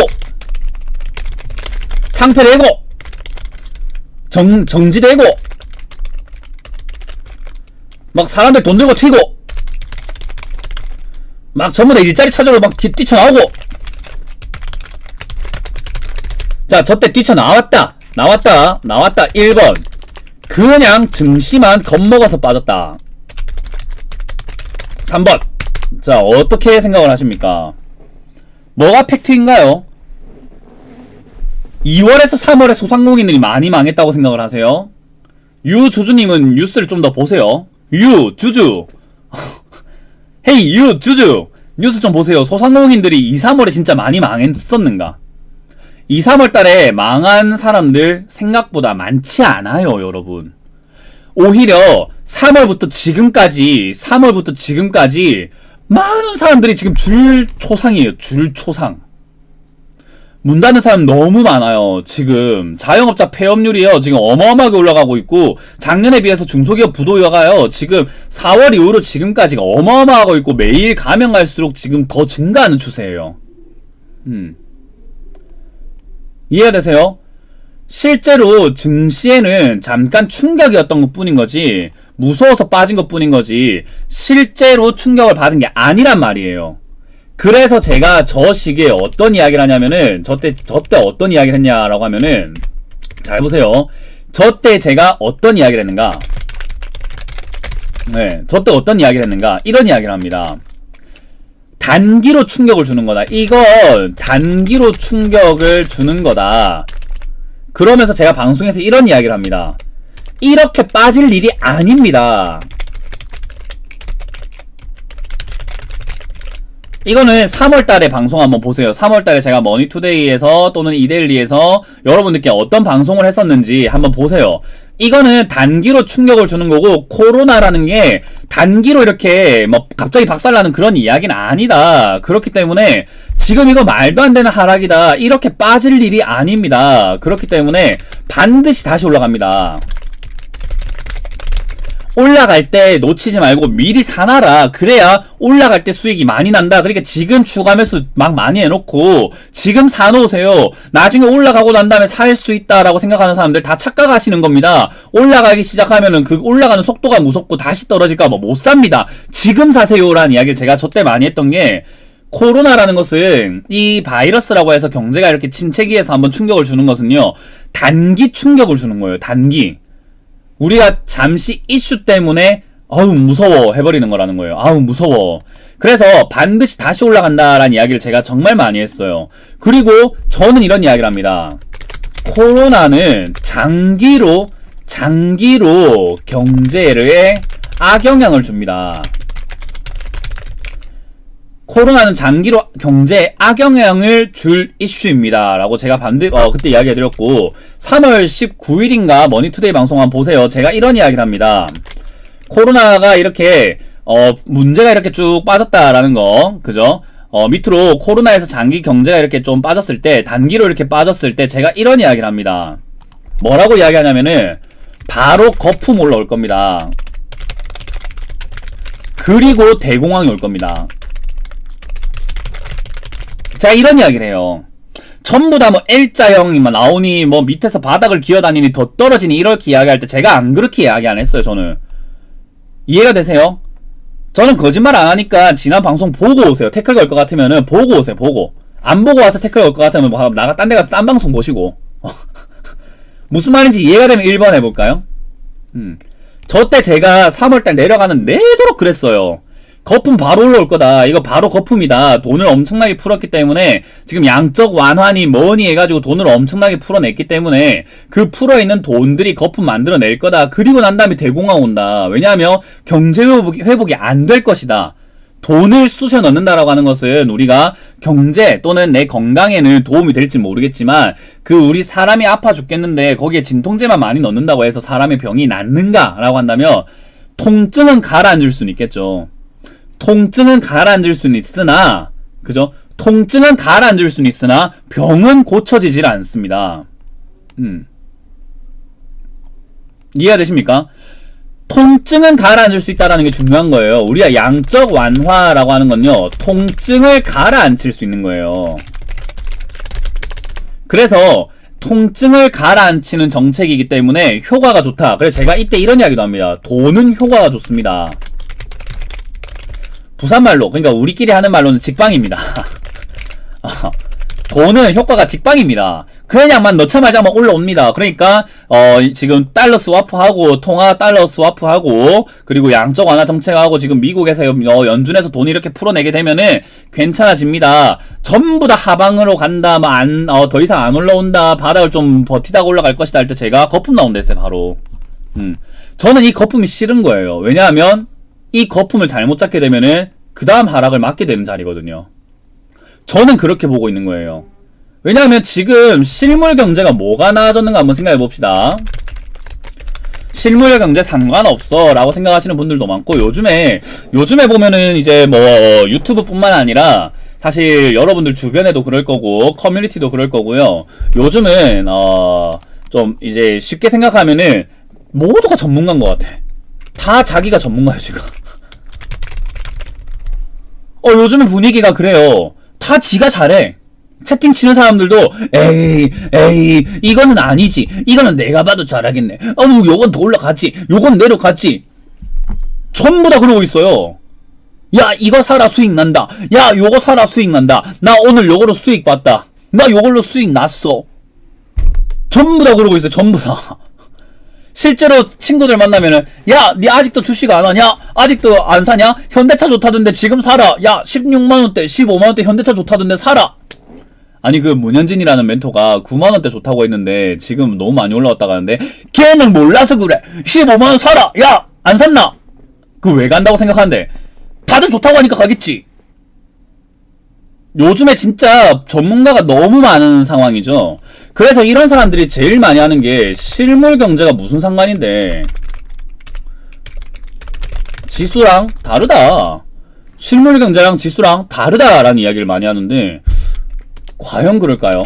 상폐되고 정지되고 막 사람들 돈 들고 튀고 막 전부 다 일자리 찾으러 막 뛰쳐나오고 자, 저때 뛰쳐나왔다 1번 그냥 증시만 겁먹어서 빠졌다. 3번 자, 어떻게 생각을 하십니까? 뭐가 팩트인가요? 2월에서 3월에 소상공인들이 많이 망했다고 생각을 하세요? 유주주님은 뉴스를 좀 더 보세요. 유주주 헤이 유주주 뉴스 좀 보세요. 소상공인들이 2, 3월에 진짜 많이 망했었는가? 2, 3월 달에 망한 사람들 생각보다 많지 않아요, 여러분. 오히려 3월부터 지금까지 많은 사람들이 지금 줄초상이에요. 줄초상. 문 닫는 사람 너무 많아요. 지금 자영업자 폐업률이요 지금 어마어마하게 올라가고 있고 작년에 비해서 중소기업 부도가요 지금 4월 이후로 지금까지가 어마어마하고 있고 매일 가면 갈수록 지금 더 증가하는 추세예요. 이해가 되세요? 실제로 증시에는 잠깐 충격이었던 것 뿐인 거지 무서워서 빠진 것 뿐인 거지 실제로 충격을 받은 게 아니란 말이에요. 그래서 제가 저 시기에 어떤 이야기를 하냐면은 저때 어떤 이야기를 했냐라고 하면은 잘 보세요. 저때 제가 어떤 이야기를 했는가? 네, 저때 어떤 이야기를 했는가? 이런 이야기를 합니다. 단기로 충격을 주는 거다. 이건 단기로 충격을 주는 거다. 그러면서 제가 방송에서 이런 이야기를 합니다. 이렇게 빠질 일이 아닙니다. 이거는 3월달에 방송 한번 보세요. 3월달에 제가 머니투데이에서 또는 이데일리에서 여러분들께 어떤 방송을 했었는지 한번 보세요. 이거는 단기로 충격을 주는 거고 코로나라는 게 단기로 이렇게 뭐 갑자기 박살나는 그런 이야기는 아니다. 그렇기 때문에 지금 이거 말도 안 되는 하락이다. 이렇게 빠질 일이 아닙니다. 그렇기 때문에 반드시 다시 올라갑니다. 올라갈 때 놓치지 말고 미리 사놔라. 그래야 올라갈 때 수익이 많이 난다. 그러니까 지금 추가 매수 막 많이 해놓고 지금 사놓으세요. 나중에 올라가고 난 다음에 살 수 있다라고 생각하는 사람들 다 착각하시는 겁니다. 올라가기 시작하면은 그 올라가는 속도가 무섭고 다시 떨어질까 봐 못 삽니다. 지금 사세요라는 이야기를 제가 저때 많이 했던 게 코로나라는 것은 이 바이러스라고 해서 경제가 이렇게 침체기에서 한번 충격을 주는 것은요. 단기 충격을 주는 거예요. 단기. 우리가 잠시 이슈 때문에 아우 무서워 해버리는 거라는 거예요. 아우 무서워. 그래서 반드시 다시 올라간다라는 이야기를 제가 정말 많이 했어요. 그리고 저는 이런 이야기를 합니다. 코로나는 장기로 경제에 악영향을 줍니다. 코로나는 장기로 경제에 악영향을 줄 이슈입니다. 라고 제가 그때 이야기해드렸고 3월 19일인가 머니투데이 방송 한번 보세요. 제가 이런 이야기를 합니다. 코로나가 이렇게 문제가 이렇게 쭉 빠졌다라는 거 그죠? 밑으로 코로나에서 장기 경제가 이렇게 좀 빠졌을 때 단기로 이렇게 빠졌을 때 제가 이런 이야기를 합니다. 뭐라고 이야기하냐면은 바로 거품 올라올 겁니다. 그리고 대공황이 올 겁니다. 제가 이런 이야기를 해요. 전부 다 뭐 L자형이 막 나오니 뭐 밑에서 바닥을 기어다니니 더 떨어지니 이렇게 이야기할 때 제가 안 그렇게 이야기 안 했어요. 저는 이해가 되세요? 저는 거짓말 안 하니까 지난 방송 보고 오세요. 태클 걸 것 같으면은 보고 오세요. 보고 안 보고 와서 태클 걸 것 같으면 뭐 나가 딴 데 가서 딴 방송 보시고 무슨 말인지 이해가 되면 1번 해볼까요? 저때 제가 3월달 내려가는 내도록 그랬어요. 거품 바로 올라올 거다. 이거 바로 거품이다. 돈을 엄청나게 풀었기 때문에 지금 양적 완화니 뭐니 해가지고 돈을 엄청나게 풀어냈기 때문에 그 풀어있는 돈들이 거품 만들어낼 거다. 그리고 난 다음에 대공황 온다. 왜냐하면 경제 회복이 안 될 것이다. 돈을 쑤셔 넣는다라고 하는 것은 우리가 경제 또는 내 건강에는 도움이 될지 모르겠지만 그 우리 사람이 아파 죽겠는데 거기에 진통제만 많이 넣는다고 해서 사람의 병이 낫는가 라고 한다면 통증은 가라앉을 수는 있겠죠. 통증은 가라앉을 수는 있으나 그죠? 통증은 가라앉을 수는 있으나 병은 고쳐지질 않습니다. 이해가 되십니까? 통증은 가라앉을 수 있다는 게 중요한 거예요. 우리가 양적 완화라고 하는 건요, 통증을 가라앉힐 수 있는 거예요. 그래서 통증을 가라앉히는 정책이기 때문에 효과가 좋다. 그래서 제가 이때 이런 이야기도 합니다. 돈은 효과가 좋습니다. 부산말로, 그러니까 우리끼리 하는 말로는 직방입니다. 돈은 효과가 직방입니다. 그냥만 넣자마자 올라옵니다. 그러니까 지금 달러 스와프하고 통화 달러 스와프하고 그리고 양적 완화 정책하고 지금 미국에서 연준에서 돈 이렇게 풀어내게 되면은 괜찮아집니다. 전부 다 하방으로 간다. 더 이상 안 올라온다. 바닥을 좀 버티다가 올라갈 것이다 할 때 제가 거품 나온다 했어요. 바로. 저는 이 거품이 싫은 거예요. 왜냐하면 이 거품을 잘못 잡게 되면은 그 다음 하락을 맞게 되는 자리거든요. 저는 그렇게 보고 있는 거예요. 왜냐하면 지금 실물 경제가 뭐가 나아졌는가 한번 생각해 봅시다. 실물 경제 상관없어 라고 생각하시는 분들도 많고, 요즘에 보면은 이제 뭐 유튜브 뿐만 아니라 사실 여러분들 주변에도 그럴 거고 커뮤니티도 그럴 거고요. 요즘은 좀 이제 쉽게 생각하면은 모두가 전문가인 것 같아. 다 자기가 전문가예요 지금. 요즘은 분위기가 그래요. 다 지가 잘해. 채팅 치는 사람들도 에이 이거는 아니지, 이거는 내가 봐도 잘하겠네, 요건 더 올라갔지, 요건 내려갔지. 전부 다 그러고 있어요. 야 이거 사라 수익 난다, 야 요거 사라 수익 난다, 나 오늘 요거로 수익 봤다, 나 요걸로 수익 났어. 전부 다 그러고 있어요. 전부 다. 실제로 친구들 만나면은 야 니 아직도 주식 안 하냐? 아직도 안 사냐? 현대차 좋다던데 지금 사라. 야 16만원대 15만원대 현대차 좋다던데 사라. 아니 그 문현진이라는 멘토가 9만원대 좋다고 했는데 지금 너무 많이 올라왔다고 하는데 걔는 몰라서 그래. 15만원 사라. 야 안 샀나? 그 왜 간다고 생각하는데 다들 좋다고 하니까 가겠지. 요즘에 진짜 전문가가 너무 많은 상황이죠. 그래서 이런 사람들이 제일 많이 하는 게 실물 경제가 무슨 상관인데 지수랑 다르다, 실물 경제랑 지수랑 다르다라는 이야기를 많이 하는데 과연 그럴까요?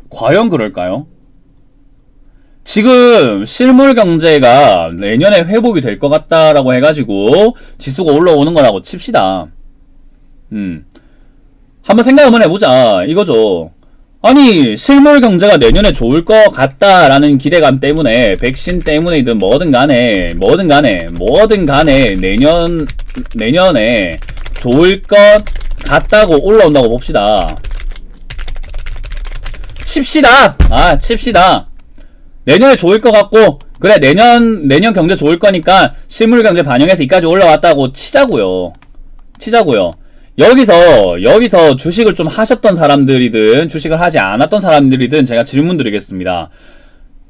과연 그럴까요? 지금 실물 경제가 내년에 회복이 될 것 같다라고 해가지고 지수가 올라오는 거라고 칩시다. 한번 생각 한번 해보자 이거죠. 아니 실물 경제가 내년에 좋을 것 같다라는 기대감 때문에 백신 때문이든 뭐든 간에 내년에 좋을 것 같다고 올라온다고 봅시다. 칩시다. 칩시다. 내년에 좋을 것 같고, 그래 내년 경제 좋을 거니까 실물 경제 반영해서 이까지 올라왔다고 치자고요. 여기서 주식을 좀 하셨던 사람들이든 주식을 하지 않았던 사람들이든 제가 질문 드리겠습니다.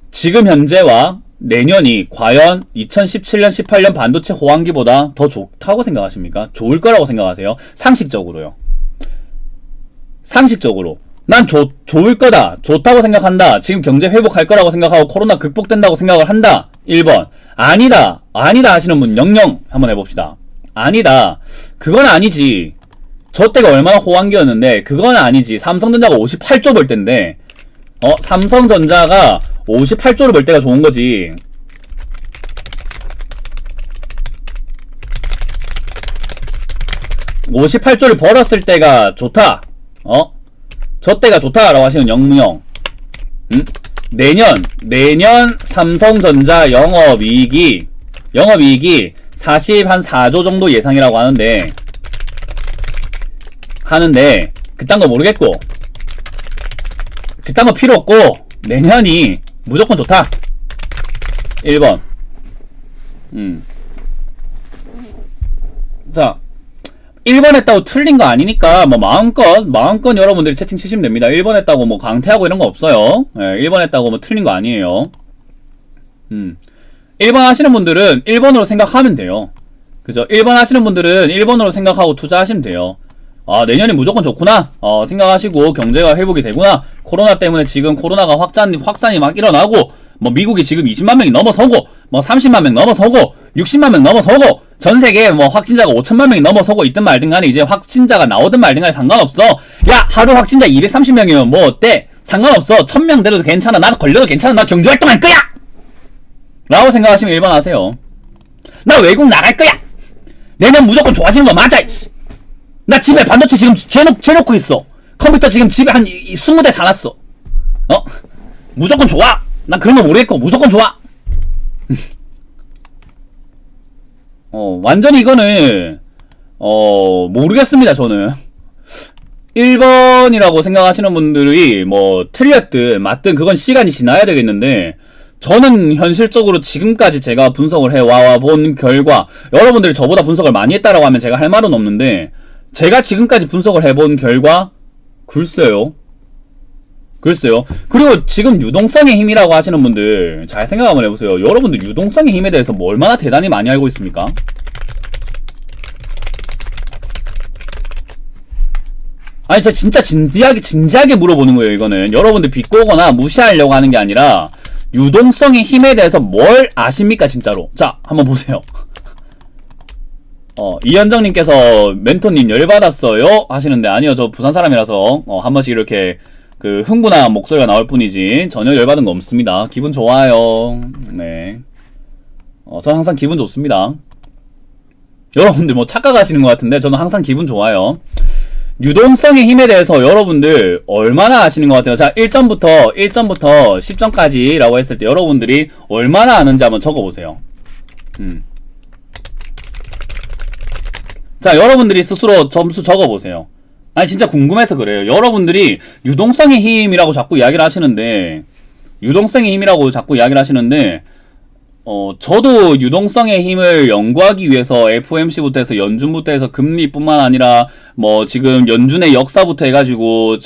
지금 현재와 내년이 과연 2017년 18년 반도체 호황기보다 더 좋다고 생각하십니까? 좋을 거라고 생각하세요? 상식적으로요. 난 좋을 거다, 좋다고 생각한다, 지금 경제 회복할 거라고 생각하고 코로나 극복된다고 생각을 한다. 1번. 아니다 하시는 분 00 한번 해봅시다. 아니다, 그건 아니지. 저 때가 얼마나 호황기였는데 그건 아니지. 삼성전자가 58조 벌 때인데 삼성전자가 58조를 벌 때가 좋은 거지. (58조를) 벌었을 때가 좋다. 저 때가 좋다라고 하시는 영무형. 내년 삼성전자 영업이익이 4조 정도 예상이라고 하는데 그딴 거 모르겠고, 그딴 거 필요 없고 내년이 무조건 좋다. 1번. 자, 1번 했다고 틀린 거 아니니까 뭐 마음껏 여러분들이 채팅 치시면 됩니다. 1번 했다고 뭐 강퇴하고 이런 거 없어요. 1번 했다고 뭐 틀린 거 아니에요. 1번 하시는 분들은 1번으로 생각하면 돼요. 그죠? 1번 하시는 분들은 1번으로 생각하고 투자하시면 돼요. 내년이 무조건 좋구나 생각하시고 경제가 회복이 되구나, 코로나 때문에 지금 코로나가 확산이 막 일어나고 뭐 미국이 지금 20만 명이 넘어서고 뭐 30만 명 넘어서고 60만 명 넘어서고 전 세계 뭐 확진자가 5천만 명이 넘어서고 있든 말든 간에 이제 확진자가 나오든 말든 간에 상관없어. 야, 하루 확진자 230명이면 뭐 어때? 상관없어. 1000명 돼도 괜찮아. 나도 걸려도 괜찮아. 나 경제활동할 거야! 라고 생각하시면 1번 하세요. 나 외국 나갈 거야! 내년 무조건 좋아지는 거 맞아! 나 집에 반도체 지금 재놓고 있어. 컴퓨터 지금 집에 한 20대 사놨어. 무조건 좋아! 난 그런 거 모르겠고 무조건 좋아! 완전히 이거는 모르겠습니다. 저는 1번이라고 생각하시는 분들이 뭐 틀렸든 맞든 그건 시간이 지나야 되겠는데, 저는 현실적으로 지금까지 제가 분석을 해와 본 결과, 여러분들이 저보다 분석을 많이 했다라고 하면 제가 할 말은 없는데, 제가 지금까지 분석을 해본 결과 글쎄요. 그리고 지금 유동성의 힘이라고 하시는 분들 잘 생각 한번 해보세요. 여러분들 유동성의 힘에 대해서 뭐 얼마나 대단히 많이 알고 있습니까? 아니, 저 진짜 진지하게 물어보는 거예요. 이거는 여러분들 비꼬거나 무시하려고 하는 게 아니라 유동성의 힘에 대해서 뭘 아십니까 진짜로? 자, 한번 보세요. 이현정님께서 멘토님 열받았어요 하시는데, 아니요, 저 부산 사람이라서 한 번씩 이렇게 그 흥분한 목소리가 나올 뿐이지 전혀 열받은 거 없습니다. 기분 좋아요. 네. 저는 항상 기분 좋습니다. 여러분들 뭐 착각하시는 것 같은데 저는 항상 기분 좋아요. 유동성의 힘에 대해서 여러분들 얼마나 아시는 것 같아요? 자, 1점부터 10점까지 라고 했을 때 여러분들이 얼마나 아는지 한번 적어보세요. 자, 여러분들이 스스로 점수 적어보세요. 아니, 진짜 궁금해서 그래요. 여러분들이 유동성의 힘이라고 자꾸 이야기를 하시는데, 저도 유동성의 힘을 연구하기 위해서 FOMC부터 해서 연준부터 해서 금리뿐만 아니라 뭐 지금 연준의 역사부터 해가지고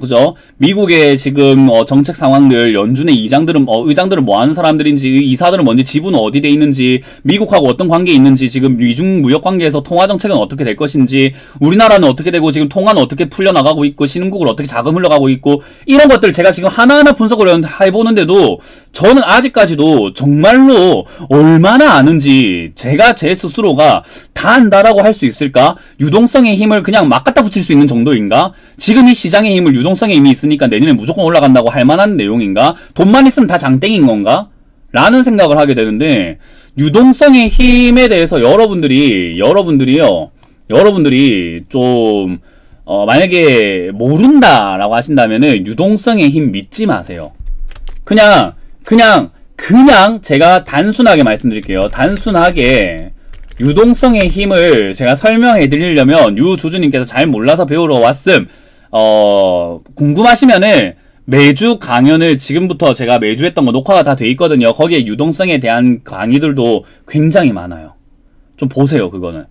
그죠? 미국의 지금 정책 상황들, 연준의 의장들은 뭐 하는 사람들인지, 이사들은 뭔지, 지분은 어디 돼 있는지, 미국하고 어떤 관계에 있는지, 지금 미중 무역 관계에서 통화 정책은 어떻게 될 것인지, 우리나라는 어떻게 되고 지금 통화는 어떻게 풀려나가고 있고, 신흥국을 어떻게 자금 흘러가고 있고, 이런 것들 제가 지금 하나하나 분석을 해보는데도 저는 아직까지도 정말로 얼마나 아는지 제가 제 스스로가 다 안다라고 할 수 있을까? 유동성의 힘을 그냥 막 갖다 붙일 수 있는 정도인가? 지금 이 시장의 힘을 유동성의 힘이 있으니까 내년에 무조건 올라간다고 할 만한 내용인가? 돈만 있으면 다 장땡인 건가? 라는 생각을 하게 되는데, 유동성의 힘에 대해서 여러분들이 좀 만약에 모른다라고 하신다면은 유동성의 힘 믿지 마세요. 그냥 제가 단순하게 말씀드릴게요. 단순하게 유동성의 힘을 제가 설명해 드리려면 유주주님께서 잘 몰라서 배우러 왔음. 궁금하시면은 매주 강연을 지금부터 제가 매주 했던 거 녹화가 다 돼 있거든요. 거기에 유동성에 대한 강의들도 굉장히 많아요. 좀 보세요, 그거는.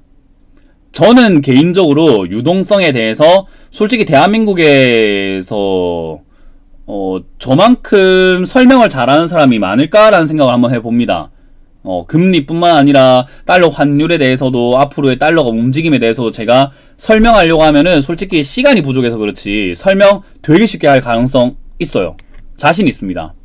저는 개인적으로 유동성에 대해서 솔직히 대한민국에서 저만큼 설명을 잘하는 사람이 많을까라는 생각을 한번 해봅니다. 금리뿐만 아니라 달러 환율에 대해서도, 앞으로의 달러가 움직임에 대해서도 제가 설명하려고 하면은 솔직히 시간이 부족해서 그렇지 설명 되게 쉽게 할 가능성 있어요. 자신 있습니다.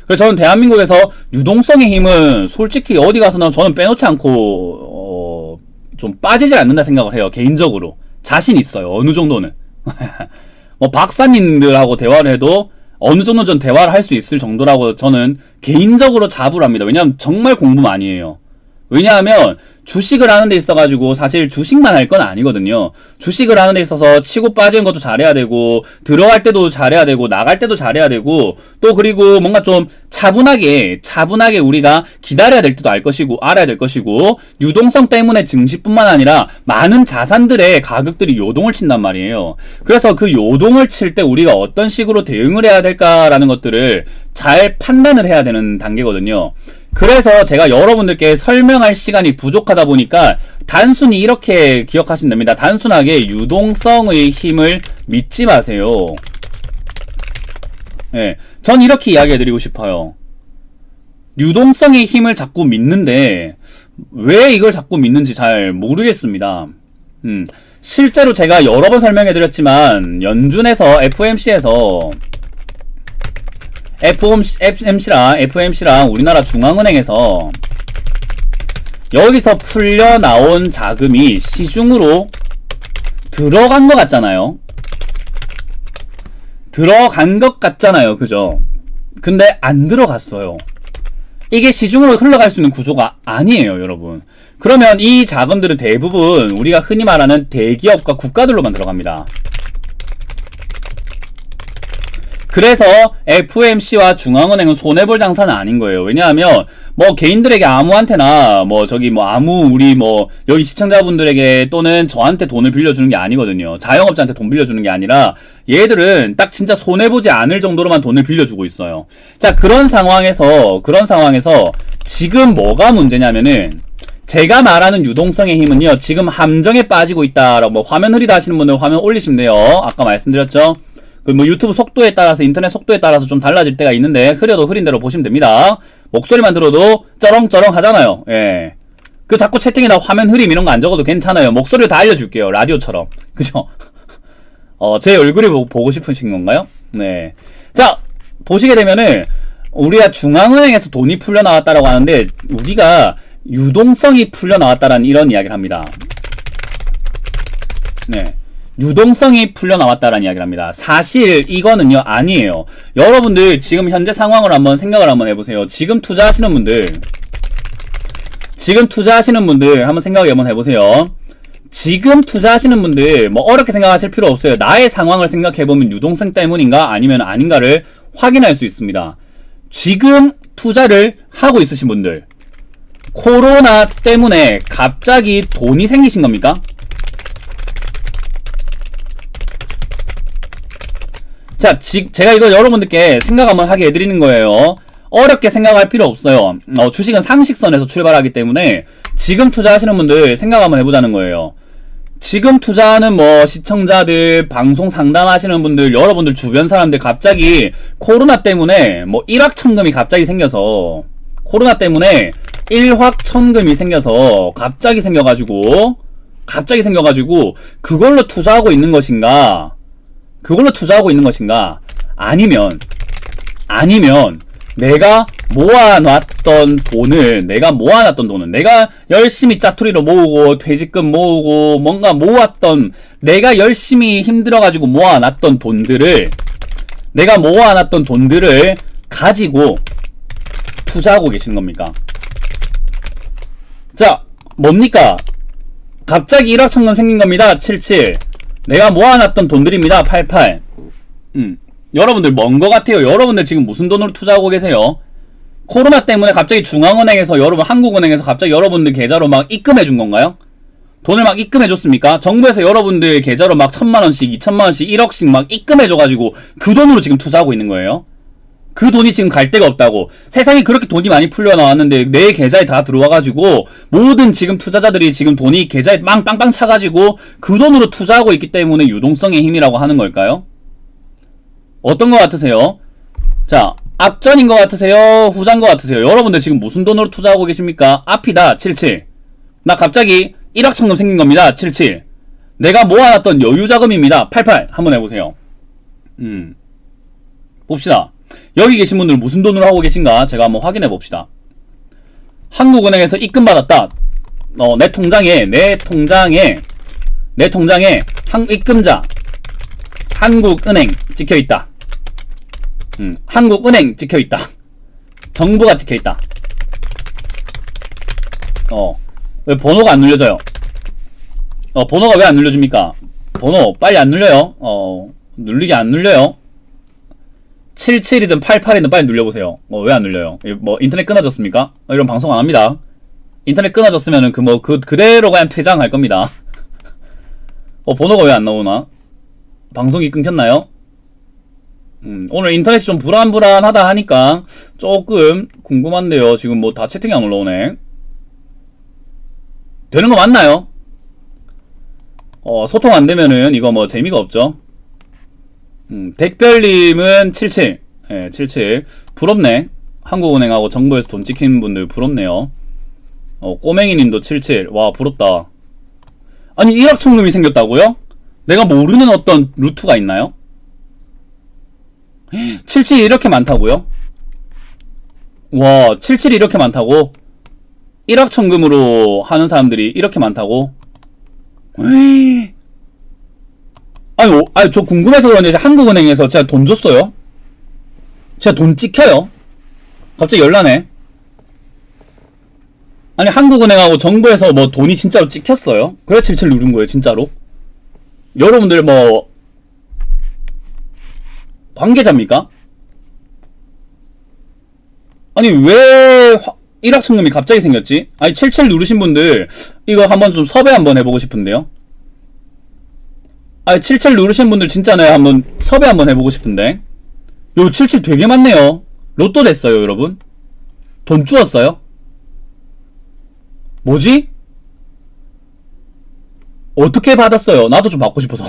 그래서 저는 대한민국에서 유동성의 힘은 솔직히 어디 가서나 저는 빼놓지 않고 좀 빠지질 않는다 생각을 해요. 개인적으로 자신 있어요. 어느 정도는. 뭐 박사님들하고 대화를 해도 어느 정도 전 대화를 할 수 있을 정도라고 저는 개인적으로 자부를 합니다. 왜냐하면 정말 공부 많이 해요. 왜냐하면 주식을 하는 데 있어가지고 사실 주식만 할 건 아니거든요. 주식을 하는 데 있어서 치고 빠지는 것도 잘해야 되고, 들어갈 때도 잘해야 되고, 나갈 때도 잘해야 되고, 또 그리고 뭔가 좀 차분하게 우리가 기다려야 될 때도 알아야 될 것이고, 유동성 때문에 증시뿐만 아니라 많은 자산들의 가격들이 요동을 친단 말이에요. 그래서 그 요동을 칠 때 우리가 어떤 식으로 대응을 해야 될까라는 것들을 잘 판단을 해야 되는 단계거든요. 그래서 제가 여러분들께 설명할 시간이 부족하다 보니까 단순히 이렇게 기억하시면 됩니다. 단순하게 유동성의 힘을 믿지 마세요. 네, 전 이렇게 이야기해드리고 싶어요. 유동성의 힘을 자꾸 믿는데 왜 이걸 자꾸 믿는지 잘 모르겠습니다. 실제로 제가 여러 번 설명해드렸지만 연준에서 FOMC에서 FMC랑 우리나라 중앙은행에서 여기서 풀려 나온 자금이 시중으로 들어간 것 같잖아요. 들어간 것 같잖아요. 그죠? 근데 안 들어갔어요. 이게 시중으로 흘러갈 수 있는 구조가 아니에요, 여러분. 그러면 이 자금들은 대부분 우리가 흔히 말하는 대기업과 국가들로만 들어갑니다. 그래서 FMC와 중앙은행은 손해볼 장사는 아닌 거예요. 왜냐하면 뭐 개인들에게 아무한테나 우리 여기 시청자분들에게 또는 저한테 돈을 빌려주는 게 아니거든요. 자영업자한테 돈 빌려주는 게 아니라 얘들은 딱 진짜 손해보지 않을 정도로만 돈을 빌려주고 있어요. 자, 그런 상황에서 지금 뭐가 문제냐면은 제가 말하는 유동성의 힘은요, 지금 함정에 빠지고 있다라고 화면 흐리다 하시는 분들 화면 올리시면 돼요. 아까 말씀드렸죠. 유튜브 속도에 따라서, 인터넷 속도에 따라서 좀 달라질 때가 있는데, 흐려도 흐린 대로 보시면 됩니다. 목소리만 들어도 쩌렁쩌렁 하잖아요. 예. 자꾸 채팅이나 화면 흐림 이런 거 안 적어도 괜찮아요. 목소리를 다 알려줄게요. 라디오처럼. 그죠? 제 얼굴이 보고 싶으신 건가요? 네. 자, 보시게 되면은, 우리가 중앙은행에서 돈이 풀려 나왔다라고 하는데, 우리가 유동성이 풀려 나왔다라는 이런 이야기를 합니다. 네. 유동성이 풀려 나왔다라는 이야기를 합니다. 사실 이거는요, 아니에요. 여러분들 지금 현재 상황을 한번 생각을 한번 해보세요. 지금 투자하시는 분들 한번 생각을 한번 해보세요. 지금 투자하시는 분들 뭐 어렵게 생각하실 필요 없어요. 나의 상황을 생각해보면 유동성 때문인가 아니면 아닌가를 확인할 수 있습니다. 지금 투자를 하고 있으신 분들, 코로나 때문에 갑자기 돈이 생기신 겁니까? 자, 제가 이거 여러분들께 생각 한번 하게 해드리는 거예요. 어렵게 생각할 필요 없어요. 주식은 상식선에서 출발하기 때문에 지금 투자하시는 분들 생각 한번 해보자는 거예요. 지금 투자하는 시청자들, 방송 상담하시는 분들, 여러분들 주변 사람들 갑자기 코로나 때문에 일확천금이 갑자기 생겨서, 코로나 때문에 일확천금이 생겨서 갑자기 생겨가지고 그걸로 투자하고 있는 것인가? 아니면 내가 모아놨던 돈을 내가 열심히 짜투리로 모으고 퇴직금 모으고 뭔가 모았던, 내가 열심히 힘들어가지고 모아놨던 돈들을 가지고 투자하고 계신 겁니까? 자, 뭡니까? 갑자기 일확천금 생긴 겁니다. 77. 내가 모아놨던 돈들입니다. 88. 여러분들 뭔 거 같아요? 여러분들 지금 무슨 돈으로 투자하고 계세요? 코로나 때문에 갑자기 중앙은행에서 한국은행에서 갑자기 여러분들 계좌로 막 입금해 준 건가요? 돈을 막 입금해 줬습니까? 정부에서 여러분들 계좌로 막 1,000만원씩, 2,000만원씩, 1억씩 막 입금해 줘가지고 그 돈으로 지금 투자하고 있는 거예요? 그 돈이 지금 갈 데가 없다고. 세상에 그렇게 돈이 많이 풀려 나왔는데 내 계좌에 다 들어와가지고 모든 지금 투자자들이 지금 돈이 계좌에 빵빵빵 차가지고 그 돈으로 투자하고 있기 때문에 유동성의 힘이라고 하는 걸까요? 어떤 것 같으세요? 자, 앞전인 것 같으세요? 후자인 것 같으세요? 여러분들 지금 무슨 돈으로 투자하고 계십니까? 앞이다. 77. 나 갑자기 1억천금 생긴 겁니다. 77. 내가 모아놨던 여유자금입니다. 88. 한번 해보세요. 봅시다. 여기 계신 분들 무슨 돈으로 하고 계신가? 제가 한번 확인해 봅시다. 한국은행에서 입금 받았다. 내 통장에 입금자 한국은행 찍혀있다. 한국은행 찍혀있다. 정부가 찍혀있다. 왜 번호가 안 눌려져요? 번호가 왜 안 눌려줍니까? 번호 빨리 안 눌려요. 눌리게 안 눌려요. 77이든 88이든 빨리 눌려보세요. 왜 안 눌려요? 인터넷 끊어졌습니까? 이런 방송 안 합니다. 인터넷 끊어졌으면은 그대로 그냥 퇴장할 겁니다. 번호가 왜 안 나오나? 방송이 끊겼나요? 오늘 인터넷이 좀 불안불안하다 하니까 조금 궁금한데요. 지금 다 채팅이 안 올라오네. 되는 거 맞나요? 소통 안 되면은 이거 재미가 없죠. 덱별님은 77. 예, 77. 부럽네. 한국은행하고 정부에서 돈 찍히는 분들 부럽네요. 꼬맹이님도 77. 와, 부럽다. 아니, 일확천금이 생겼다고요? 내가 모르는 어떤 루트가 있나요? 77이 이렇게 많다고요? 와, 77이 이렇게 많다고? 일확천금으로 하는 사람들이 이렇게 많다고? 아니, 저 궁금해서 그런데 한국은행에서 제가 돈 줬어요? 제가 돈 찍혀요? 갑자기 열나네. 아니, 한국은행하고 정부에서 뭐 돈이 진짜로 찍혔어요? 그래 77 누른 거예요, 진짜로? 여러분들 뭐 관계자입니까? 아니, 왜 일확천금이 갑자기 생겼지? 아니, 77 누르신 분들 이거 한번 좀 섭외 한번 해보고 싶은데요? 아니, 77 누르신 분들 진짜네. 한번 섭외 한번 해보고 싶은데. 요 77 되게 많네요. 로또 됐어요, 여러분. 돈 주었어요? 뭐지? 어떻게 받았어요? 나도 좀 받고 싶어서.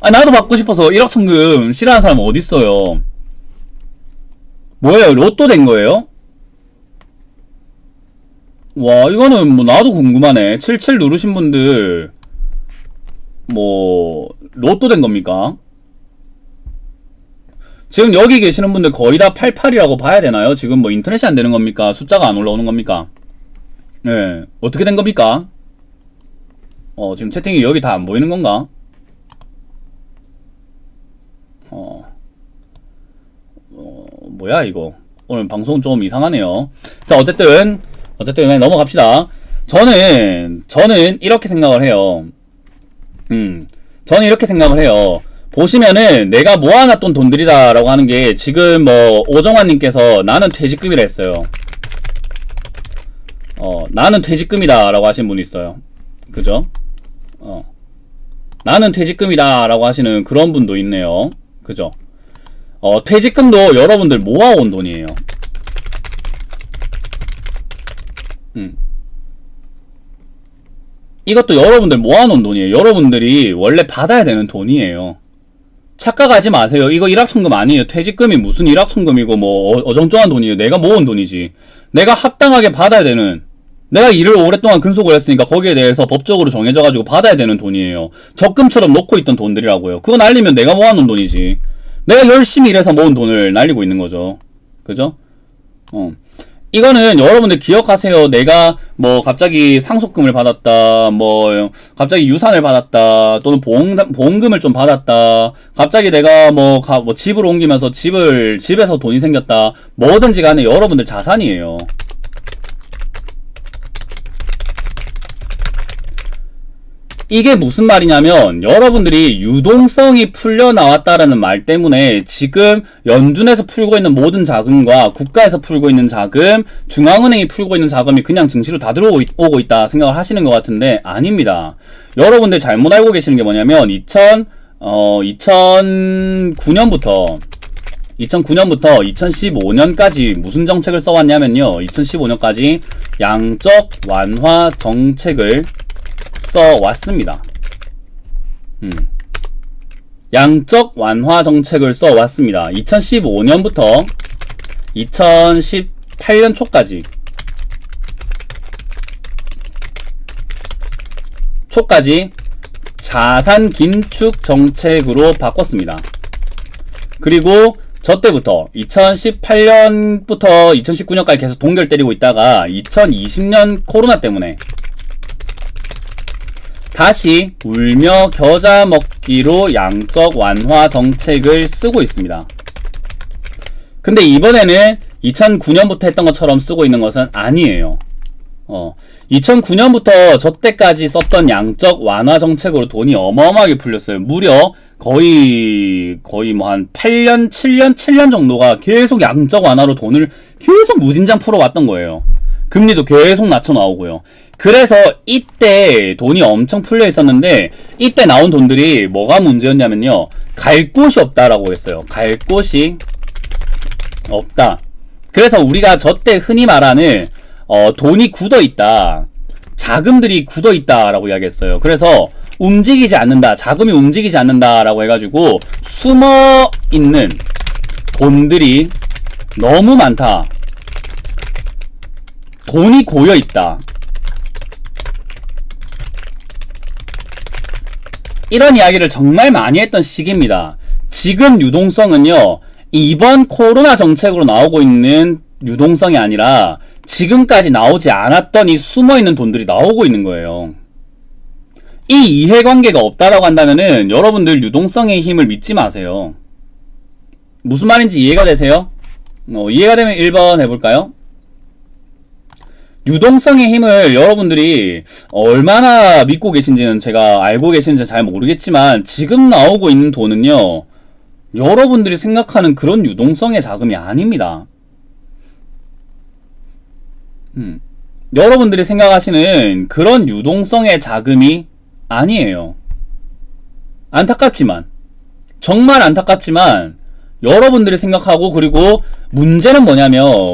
아니, 나도 받고 싶어서 1억 천금 싫어하는 사람 어딨어요? 뭐예요? 로또 된 거예요? 와, 이거는 뭐 나도 궁금하네. 77 누르신 분들 뭐 로또 된 겁니까? 지금 여기 계시는 분들 거의 다 88이라고 봐야 되나요? 지금 뭐 인터넷이 안 되는 겁니까? 숫자가 안 올라오는 겁니까? 네, 어떻게 된 겁니까? 지금 채팅이 여기 다 안 보이는 건가? 뭐야 이거? 오늘 방송 좀 이상하네요. 자, 어쨌든 그냥 넘어갑시다. 저는 이렇게 생각을 해요. 저는 이렇게 생각을 해요. 보시면은 내가 모아놨던 돈들이다라고 하는 게 지금 뭐 오정환님께서 나는 퇴직금이라 했어요. 나는 퇴직금이다라고 하신 분이 있어요. 그죠? 나는 퇴직금이다라고 하시는 그런 분도 있네요. 그죠? 퇴직금도 여러분들 모아온 돈이에요. 이것도 여러분들 모아놓은 돈이에요. 여러분들이 원래 받아야 되는 돈이에요. 착각하지 마세요. 이거 일확천금 아니에요. 퇴직금이 무슨 일확천금이고 뭐 어정쩡한 돈이에요. 내가 모은 돈이지. 내가 합당하게 받아야 되는, 내가 일을 오랫동안 근속을 했으니까 거기에 대해서 법적으로 정해져가지고 받아야 되는 돈이에요. 적금처럼 놓고 있던 돈들이라고요. 그거 날리면 내가 모아놓은 돈이지. 내가 열심히 일해서 모은 돈을 날리고 있는 거죠. 그죠? 이거는 여러분들 기억하세요. 내가 뭐 갑자기 상속금을 받았다, 뭐 갑자기 유산을 받았다, 또는 보험금을 좀 받았다, 갑자기 내가 뭐 집을 옮기면서 집에서 돈이 생겼다, 뭐든지 간에 여러분들 자산이에요. 이게 무슨 말이냐면 여러분들이 유동성이 풀려 나왔다라는 말 때문에 지금 연준에서 풀고 있는 모든 자금과 국가에서 풀고 있는 자금, 중앙은행이 풀고 있는 자금이 그냥 증시로 다 들어오고 있다 생각을 하시는 것 같은데 아닙니다. 여러분들 잘못 알고 계시는 게 뭐냐면 2009년부터 2015년까지 무슨 정책을 써왔냐면요. 2015년까지 양적 완화 정책을 써왔습니다. 양적 완화 정책을 써왔습니다. 2015년부터 2018년 초까지 자산 긴축 정책으로 바꿨습니다. 그리고 저 때부터 2018년부터 2019년까지 계속 동결 때리고 있다가 2020년 코로나 때문에 다시 울며 겨자 먹기로 양적 완화 정책을 쓰고 있습니다. 근데 이번에는 2009년부터 했던 것처럼 쓰고 있는 것은 아니에요. 2009년부터 저 때까지 썼던 양적 완화 정책으로 돈이 어마어마하게 풀렸어요. 무려 거의 뭐 한 7년 정도가 계속 양적 완화로 돈을 계속 무진장 풀어왔던 거예요. 금리도 계속 낮춰 나오고요. 그래서 이때 돈이 엄청 풀려 있었는데 이때 나온 돈들이 뭐가 문제였냐면요. 갈 곳이 없다라고 했어요. 갈 곳이 없다. 그래서 우리가 저때 흔히 말하는 돈이 굳어 있다. 자금들이 굳어 있다라고 이야기했어요. 그래서 움직이지 않는다. 자금이 움직이지 않는다라고 해가지고 숨어 있는 돈들이 너무 많다. 돈이 고여 있다. 이런 이야기를 정말 많이 했던 시기입니다. 지금 유동성은요, 이번 코로나 정책으로 나오고 있는 유동성이 아니라 지금까지 나오지 않았던 이 숨어있는 돈들이 나오고 있는 거예요. 이 이해관계가 없다라고 한다면은 여러분들 유동성의 힘을 믿지 마세요. 무슨 말인지 이해가 되세요? 이해가 되면 1번 해볼까요? 유동성의 힘을 여러분들이 얼마나 믿고 계신지는 제가 알고 계신지 잘 모르겠지만 지금 나오고 있는 돈은요, 여러분들이 생각하는 그런 유동성의 자금이 아닙니다. 여러분들이 생각하시는 그런 유동성의 자금이 아니에요. 안타깝지만, 정말 안타깝지만 여러분들이 생각하고, 그리고 문제는 뭐냐면요,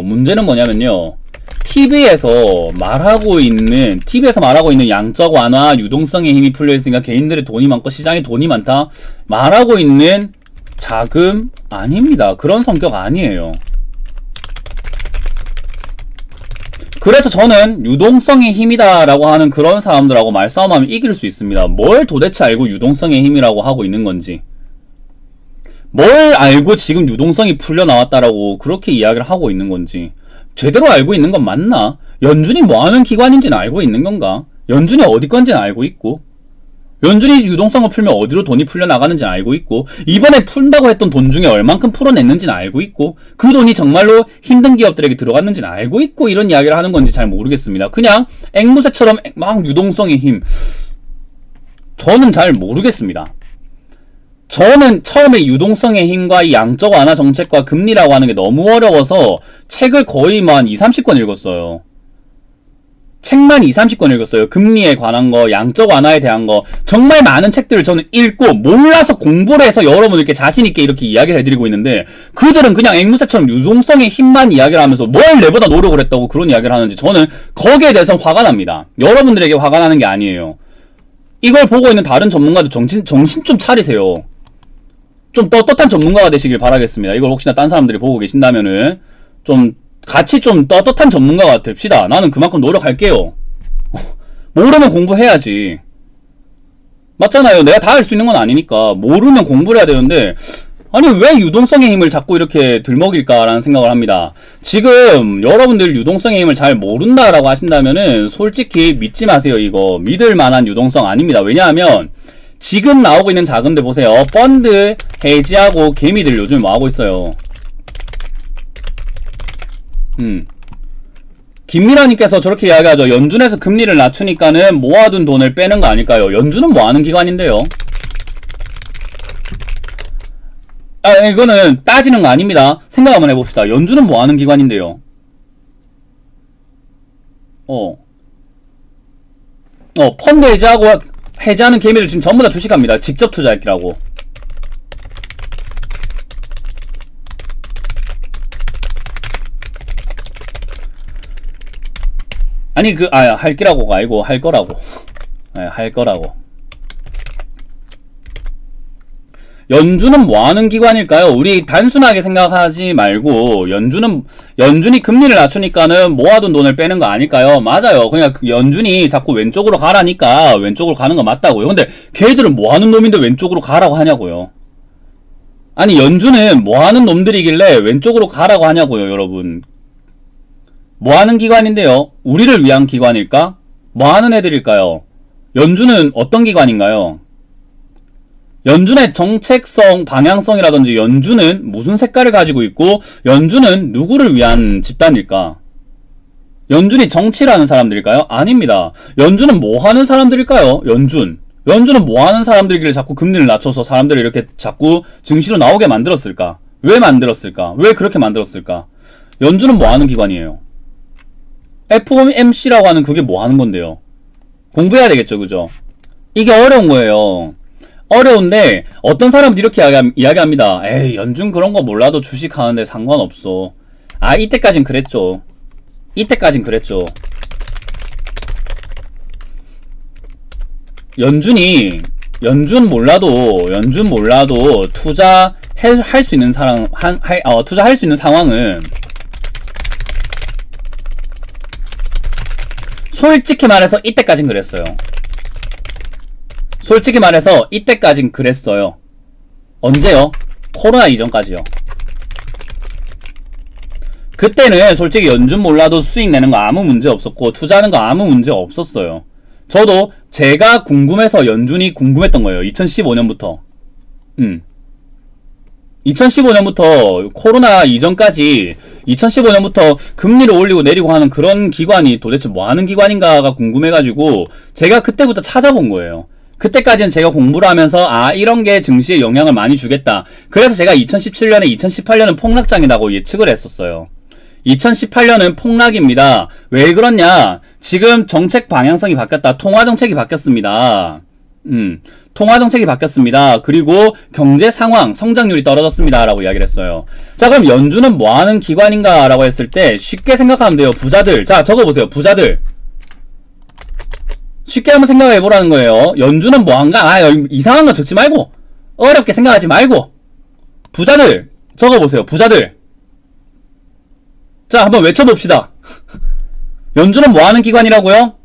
TV에서 말하고 있는 양적 완화, 유동성의 힘이 풀려있으니까 개인들의 돈이 많고 시장에 돈이 많다 말하고 있는 자금 아닙니다. 그런 성격 아니에요. 그래서 저는 유동성의 힘이다 라고 하는 그런 사람들하고 말싸움하면 이길 수 있습니다. 뭘 도대체 알고 유동성의 힘이라고 하고 있는 건지, 뭘 알고 지금 유동성이 풀려 나왔다라고 그렇게 이야기를 하고 있는 건지, 제대로 알고 있는 건 맞나? 연준이 뭐하는 기관인지는 알고 있는 건가? 연준이 어디 건지는 알고 있고, 연준이 유동성을 풀면 어디로 돈이 풀려나가는지는 알고 있고, 이번에 푼다고 했던 돈 중에 얼만큼 풀어냈는지는 알고 있고, 그 돈이 정말로 힘든 기업들에게 들어갔는지는 알고 있고, 이런 이야기를 하는 건지 잘 모르겠습니다. 그냥 앵무새처럼 막 유동성의 힘, 저는 잘 모르겠습니다. 저는 처음에 유동성의 힘과 이 양적 완화 정책과 금리라고 하는 게 너무 어려워서 책을 거의 한 2, 30권 읽었어요. 책만 2, 30권 읽었어요. 금리에 관한 거, 양적 완화에 대한 거, 정말 많은 책들을 저는 읽고 몰라서 공부를 해서 여러분들께 자신있게 이렇게 이야기를 해드리고 있는데, 그들은 그냥 앵무새처럼 유동성의 힘만 이야기를 하면서 뭘 내보다 노력을 했다고 그런 이야기를 하는지, 저는 거기에 대해서는 화가 납니다. 여러분들에게 화가 나는 게 아니에요. 이걸 보고 있는 다른 전문가들 정신 좀 차리세요. 좀 떳떳한 전문가가 되시길 바라겠습니다. 이걸 혹시나 딴 사람들이 보고 계신다면은 좀 같이 좀 떳떳한 전문가가 됩시다. 나는 그만큼 노력할게요. 모르면 공부해야지. 맞잖아요. 내가 다 할 수 있는 건 아니니까. 모르면 공부를 해야 되는데, 아니 왜 유동성의 힘을 자꾸 이렇게 들먹일까라는 생각을 합니다. 지금 여러분들 유동성의 힘을 잘 모른다라고 하신다면은 솔직히 믿지 마세요. 이거 믿을 만한 유동성 아닙니다. 왜냐하면 지금 나오고 있는 자금들 보세요. 펀드 해지하고 개미들 요즘 뭐 하고 있어요? 김미라님께서 저렇게 이야기하죠. 연준에서 금리를 낮추니까는 모아둔 돈을 빼는 거 아닐까요? 연준은 뭐 하는 기관인데요? 이거는 따지는 거 아닙니다. 생각 한번 해봅시다. 연준은 뭐 하는 기관인데요? 펀드 해지하는 개미들 지금 전부 다 주식합니다. 직접 투자했기라고. 아니 할 끼라고가 아니고 할 거라고. 할 거라고. 연준은 뭐 하는 기관일까요? 우리 단순하게 생각하지 말고 연준이 금리를 낮추니까는 모아둔 돈을 빼는 거 아닐까요? 맞아요. 그냥 연준이 자꾸 왼쪽으로 가라니까 왼쪽으로 가는 거 맞다고요. 근데 걔들은 뭐 하는 놈인데 왼쪽으로 가라고 하냐고요. 아니 연준은 뭐 하는 놈들이길래 왼쪽으로 가라고 하냐고요, 여러분. 뭐 하는 기관인데요? 우리를 위한 기관일까? 뭐 하는 애들일까요? 연준은 어떤 기관인가요? 연준의 정책성, 방향성이라든지 연준은 무슨 색깔을 가지고 있고 연준은 누구를 위한 집단일까? 연준이 정치를 하는 사람들일까요? 아닙니다. 연준은 뭐 하는 사람들일까요? 연준은 뭐 하는 사람들이길래 자꾸 금리를 낮춰서 사람들을 이렇게 자꾸 증시로 나오게 만들었을까? 왜 만들었을까? 왜 그렇게 만들었을까? 연준은 뭐 하는 기관이에요? FOMC라고 하는 그게 뭐 하는 건데요? 공부해야 되겠죠, 그죠? 이게 어려운 거예요. 어려운데 어떤 사람들이 이렇게 이야기합니다. 에이, 연준 그런 거 몰라도 주식하는데 상관없어. 이때까진 그랬죠. 연준 몰라도 투자할 수 있는 투자할 수 있는 상황은 솔직히 말해서 이때까진 그랬어요. 언제요? 코로나 이전까지요. 그때는 솔직히 연준 몰라도 수익 내는 거 아무 문제 없었고 투자하는 거 아무 문제 없었어요. 저도 제가 궁금해서 연준이 궁금했던 거예요. 2015년부터. 2015년부터 코로나 이전까지 2015년부터 금리를 올리고 내리고 하는 그런 기관이 도대체 뭐 하는 기관인가가 궁금해가지고 제가 그때부터 찾아본 거예요. 그때까지는 제가 공부를 하면서 아 이런 게 증시에 영향을 많이 주겠다. 그래서 제가 2017년에 2018년은 폭락장이라고 예측을 했었어요. 2018년은 폭락입니다. 왜 그러냐? 지금 정책 방향성이 바뀌었다. 통화정책이 바뀌었습니다. 통화정책이 바뀌었습니다. 그리고 경제 상황, 성장률이 떨어졌습니다. 라고 이야기를 했어요. 자, 그럼 연준은 뭐 하는 기관인가? 라고 했을 때 쉽게 생각하면 돼요. 부자들. 자, 적어보세요. 부자들. 쉽게 한번 생각해 보라는 거예요. 연준은 뭐 한가? 아, 이상한 거 적지 말고. 어렵게 생각하지 말고. 부자들. 적어보세요. 부자들. 자, 한번 외쳐봅시다. 연준은 뭐 하는 기관이라고요?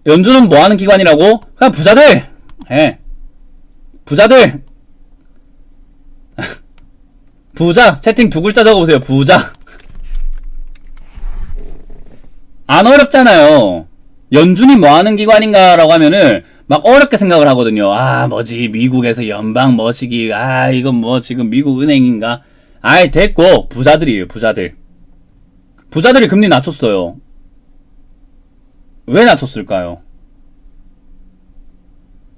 연준은 뭐 하는 기관이라고? 그냥 부자들! 예. 부자들! 부자! 채팅 두 글자 적어보세요. 부자. 안 어렵잖아요. 연준이 뭐 하는 기관인가라고 하면은 막 어렵게 생각을 하거든요. 아, 뭐지? 미국에서 연방 뭐시기. 아, 이건 뭐 지금 미국 은행인가? 아이, 됐고. 부자들이에요. 부자들. 부자들이 금리 낮췄어요. 왜 낮췄을까요?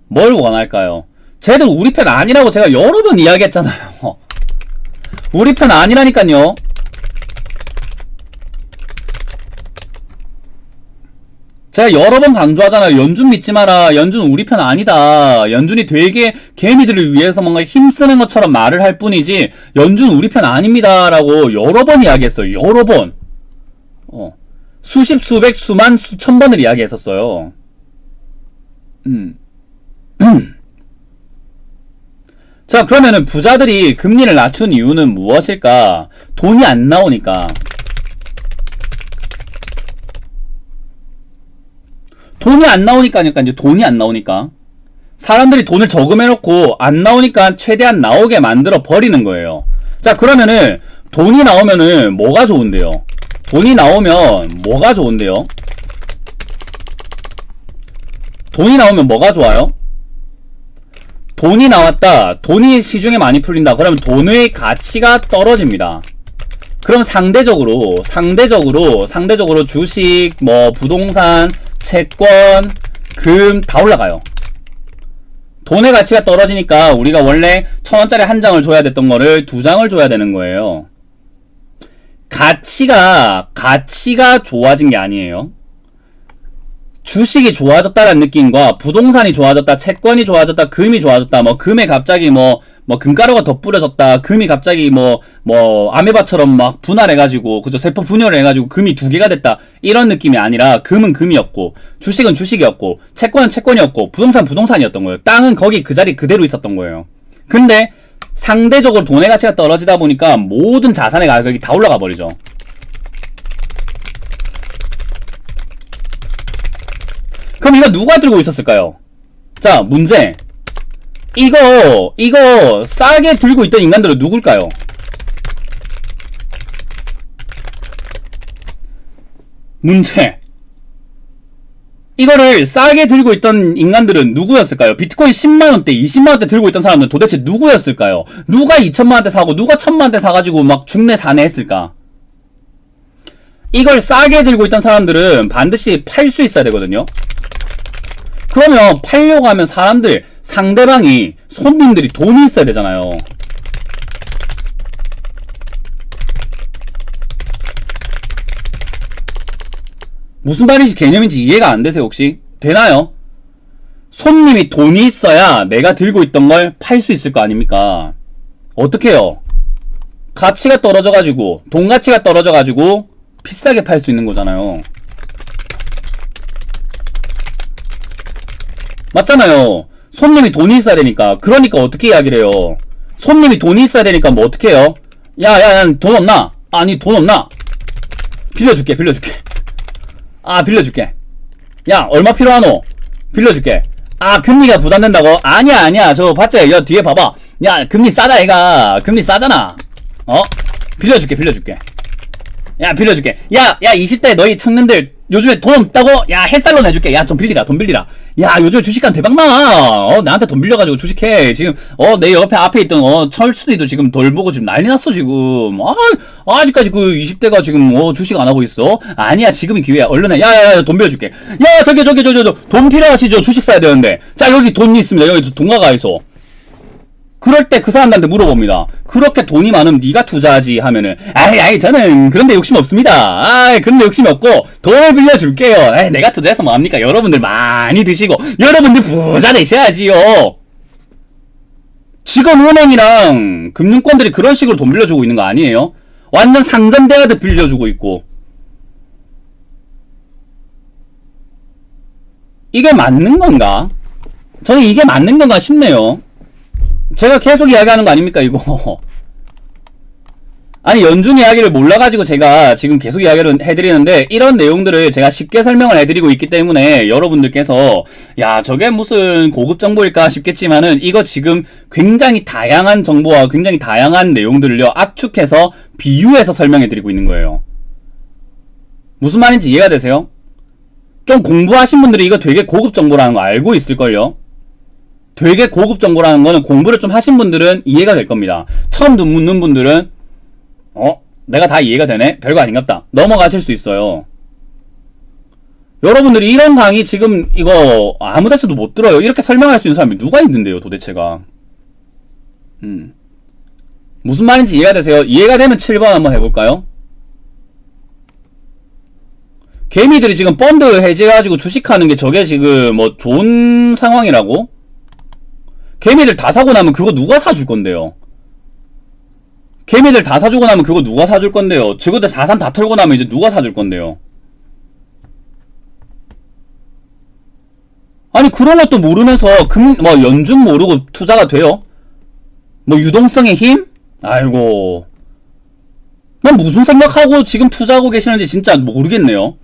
뭘 원할까요? 쟤들 우리 편 아니라고 제가 여러 번 이야기했잖아요. 우리 편 아니라니까요. 제가 여러 번 강조하잖아요. 연준 믿지 마라. 연준은 우리 편 아니다. 연준이 되게 개미들을 위해서 뭔가 힘쓰는 것처럼 말을 할 뿐이지 연준 우리 편 아닙니다. 라고 여러 번 이야기했어요. 여러 번. 수십, 수백, 수만, 수천 번을 이야기했었어요. 자, 그러면은 부자들이 금리를 낮춘 이유는 무엇일까? 돈이 안 나오니까. 돈이 안 나오니까요. 이제 돈이 안 나오니까. 사람들이 돈을 저금해놓고 안 나오니까 최대한 나오게 만들어 버리는 거예요. 자, 그러면은 돈이 나오면은 뭐가 좋은데요? 돈이 나오면 뭐가 좋은데요? 돈이 나오면 뭐가 좋아요? 돈이 나왔다. 돈이 시중에 많이 풀린다. 그러면 돈의 가치가 떨어집니다. 그럼 상대적으로 주식, 뭐 부동산, 채권, 금 다 올라가요. 돈의 가치가 떨어지니까 우리가 원래 1,000원짜리 한 장을 줘야 됐던 거를 2장을 줘야 되는 거예요. 가치가 좋아진 게 아니에요. 주식이 좋아졌다라는 느낌과 부동산이 좋아졌다, 채권이 좋아졌다, 금이 좋아졌다, 뭐 금에 갑자기 뭐 금가루가 더 뿌려졌다, 금이 갑자기 뭐 아메바처럼 막 분할해가지고 그죠, 세포 분열을 해가지고 금이 2개가 됐다, 이런 느낌이 아니라 금은 금이었고 주식은 주식이었고 채권은 채권이었고 부동산이었던 거예요. 땅은 거기 그 자리 그대로 있었던 거예요. 근데 상대적으로 돈의 가치가 떨어지다 보니까 모든 자산의 가격이 다 올라가 버리죠. 그럼 이거 누가 들고 있었을까요? 자, 문제. 이거 싸게 들고 있던 인간들은 누굴까요? 문제. 이거를 싸게 들고 있던 인간들은 누구였을까요? 비트코인 10만원대, 20만원대 들고 있던 사람은 도대체 누구였을까요? 누가 2천만원대 사고 누가 1,000만원대 사가지고 막 죽네 사네 했을까? 이걸 싸게 들고 있던 사람들은 반드시 팔 수 있어야 되거든요. 그러면 팔려고 하면 사람들, 상대방이, 손님들이 돈이 있어야 되잖아요. 무슨 말인지 개념인지 이해가 안 되세요, 혹시? 되나요? 손님이 돈이 있어야 내가 들고 있던 걸 팔 수 있을 거 아닙니까? 어떻게 해요? 가치가 떨어져가지고, 돈 가치가 떨어져가지고 비싸게 팔 수 있는 거잖아요. 맞잖아요. 손님이 돈이 있어야 되니까. 그러니까 어떻게 이야기를 해요? 손님이 돈이 있어야 되니까 뭐 어떻게 해요? 야, 돈 없나? 아니, 돈 없나? 빌려줄게. 아, 빌려줄게. 야, 얼마 필요하노? 빌려줄게. 아, 금리가 부담된다고? 아니야. 저거 봤자, 야, 뒤에 봐봐. 야, 금리 싸다, 애가. 금리 싸잖아. 어? 빌려줄게. 야, 빌려줄게. 야, 20대 너희 청년들 요즘에 돈 없다고? 야, 햇살로 내줄게. 야, 좀 빌리라, 돈 빌리라. 야, 요즘에 주식한 대박나. 나한테 돈 빌려가지고 주식해. 지금, 내 옆에 앞에 있던, 철수디도 지금 덜 보고 지금 난리 났어, 지금. 아직까지 그 20대가 지금, 주식 안 하고 있어? 아니야, 지금이 기회야. 얼른 해. 야, 돈 빌려줄게. 야, 저기, 돈 필요하시죠? 주식 사야 되는데. 자, 여기 돈 있습니다. 여기 동가가 있어. 그럴 때 그 사람들한테 물어봅니다. 그렇게 돈이 많으면 네가 투자하지 하면은 아이 저는 그런데 욕심 없습니다. 그런데 욕심이 없고 돈을 빌려줄게요. 내가 투자해서 뭐합니까? 여러분들 많이 드시고 여러분들 부자 되셔야지요. 지금 은행이랑 금융권들이 그런 식으로 돈 빌려주고 있는 거 아니에요? 완전 상점대하듯 빌려주고 있고. 이게 맞는 건가? 저는 이게 맞는 건가 싶네요. 제가 계속 이야기하는 거 아닙니까 이거. 아니 연준 이야기를 몰라가지고 제가 지금 계속 이야기를 해드리는데 이런 내용들을 제가 쉽게 설명을 해드리고 있기 때문에 여러분들께서 야 저게 무슨 고급 정보일까 싶겠지만은 이거 지금 굉장히 다양한 정보와 굉장히 다양한 내용들을요 압축해서 비유해서 설명해드리고 있는 거예요. 무슨 말인지 이해가 되세요? 좀 공부하신 분들이 이거 되게 고급 정보라는 거 알고 있을걸요? 되게 고급 정보라는 거는 공부를 좀 하신 분들은 이해가 될 겁니다. 처음 묻는 분들은 내가 다 이해가 되네? 별거 아닌갑다. 넘어가실 수 있어요. 여러분들이 이런 강의 지금 이거 아무 데서도 못 들어요. 이렇게 설명할 수 있는 사람이 누가 있는데요 도대체가. 무슨 말인지 이해가 되세요? 이해가 되면 7번 한번 해볼까요? 개미들이 지금 펀드 해제해가지고 주식하는 게 저게 지금 뭐 좋은 상황이라고? 개미들 다 사고 나면 그거 누가 사줄 건데요? 개미들 다 사주고 나면 그거 누가 사줄 건데요? 저것들 자산 다 털고 나면 이제 누가 사줄 건데요? 아니 그런 것도 모르면서 연준 모르고 투자가 돼요? 뭐 유동성의 힘? 아이고 난 무슨 생각하고 지금 투자하고 계시는지 진짜 모르겠네요.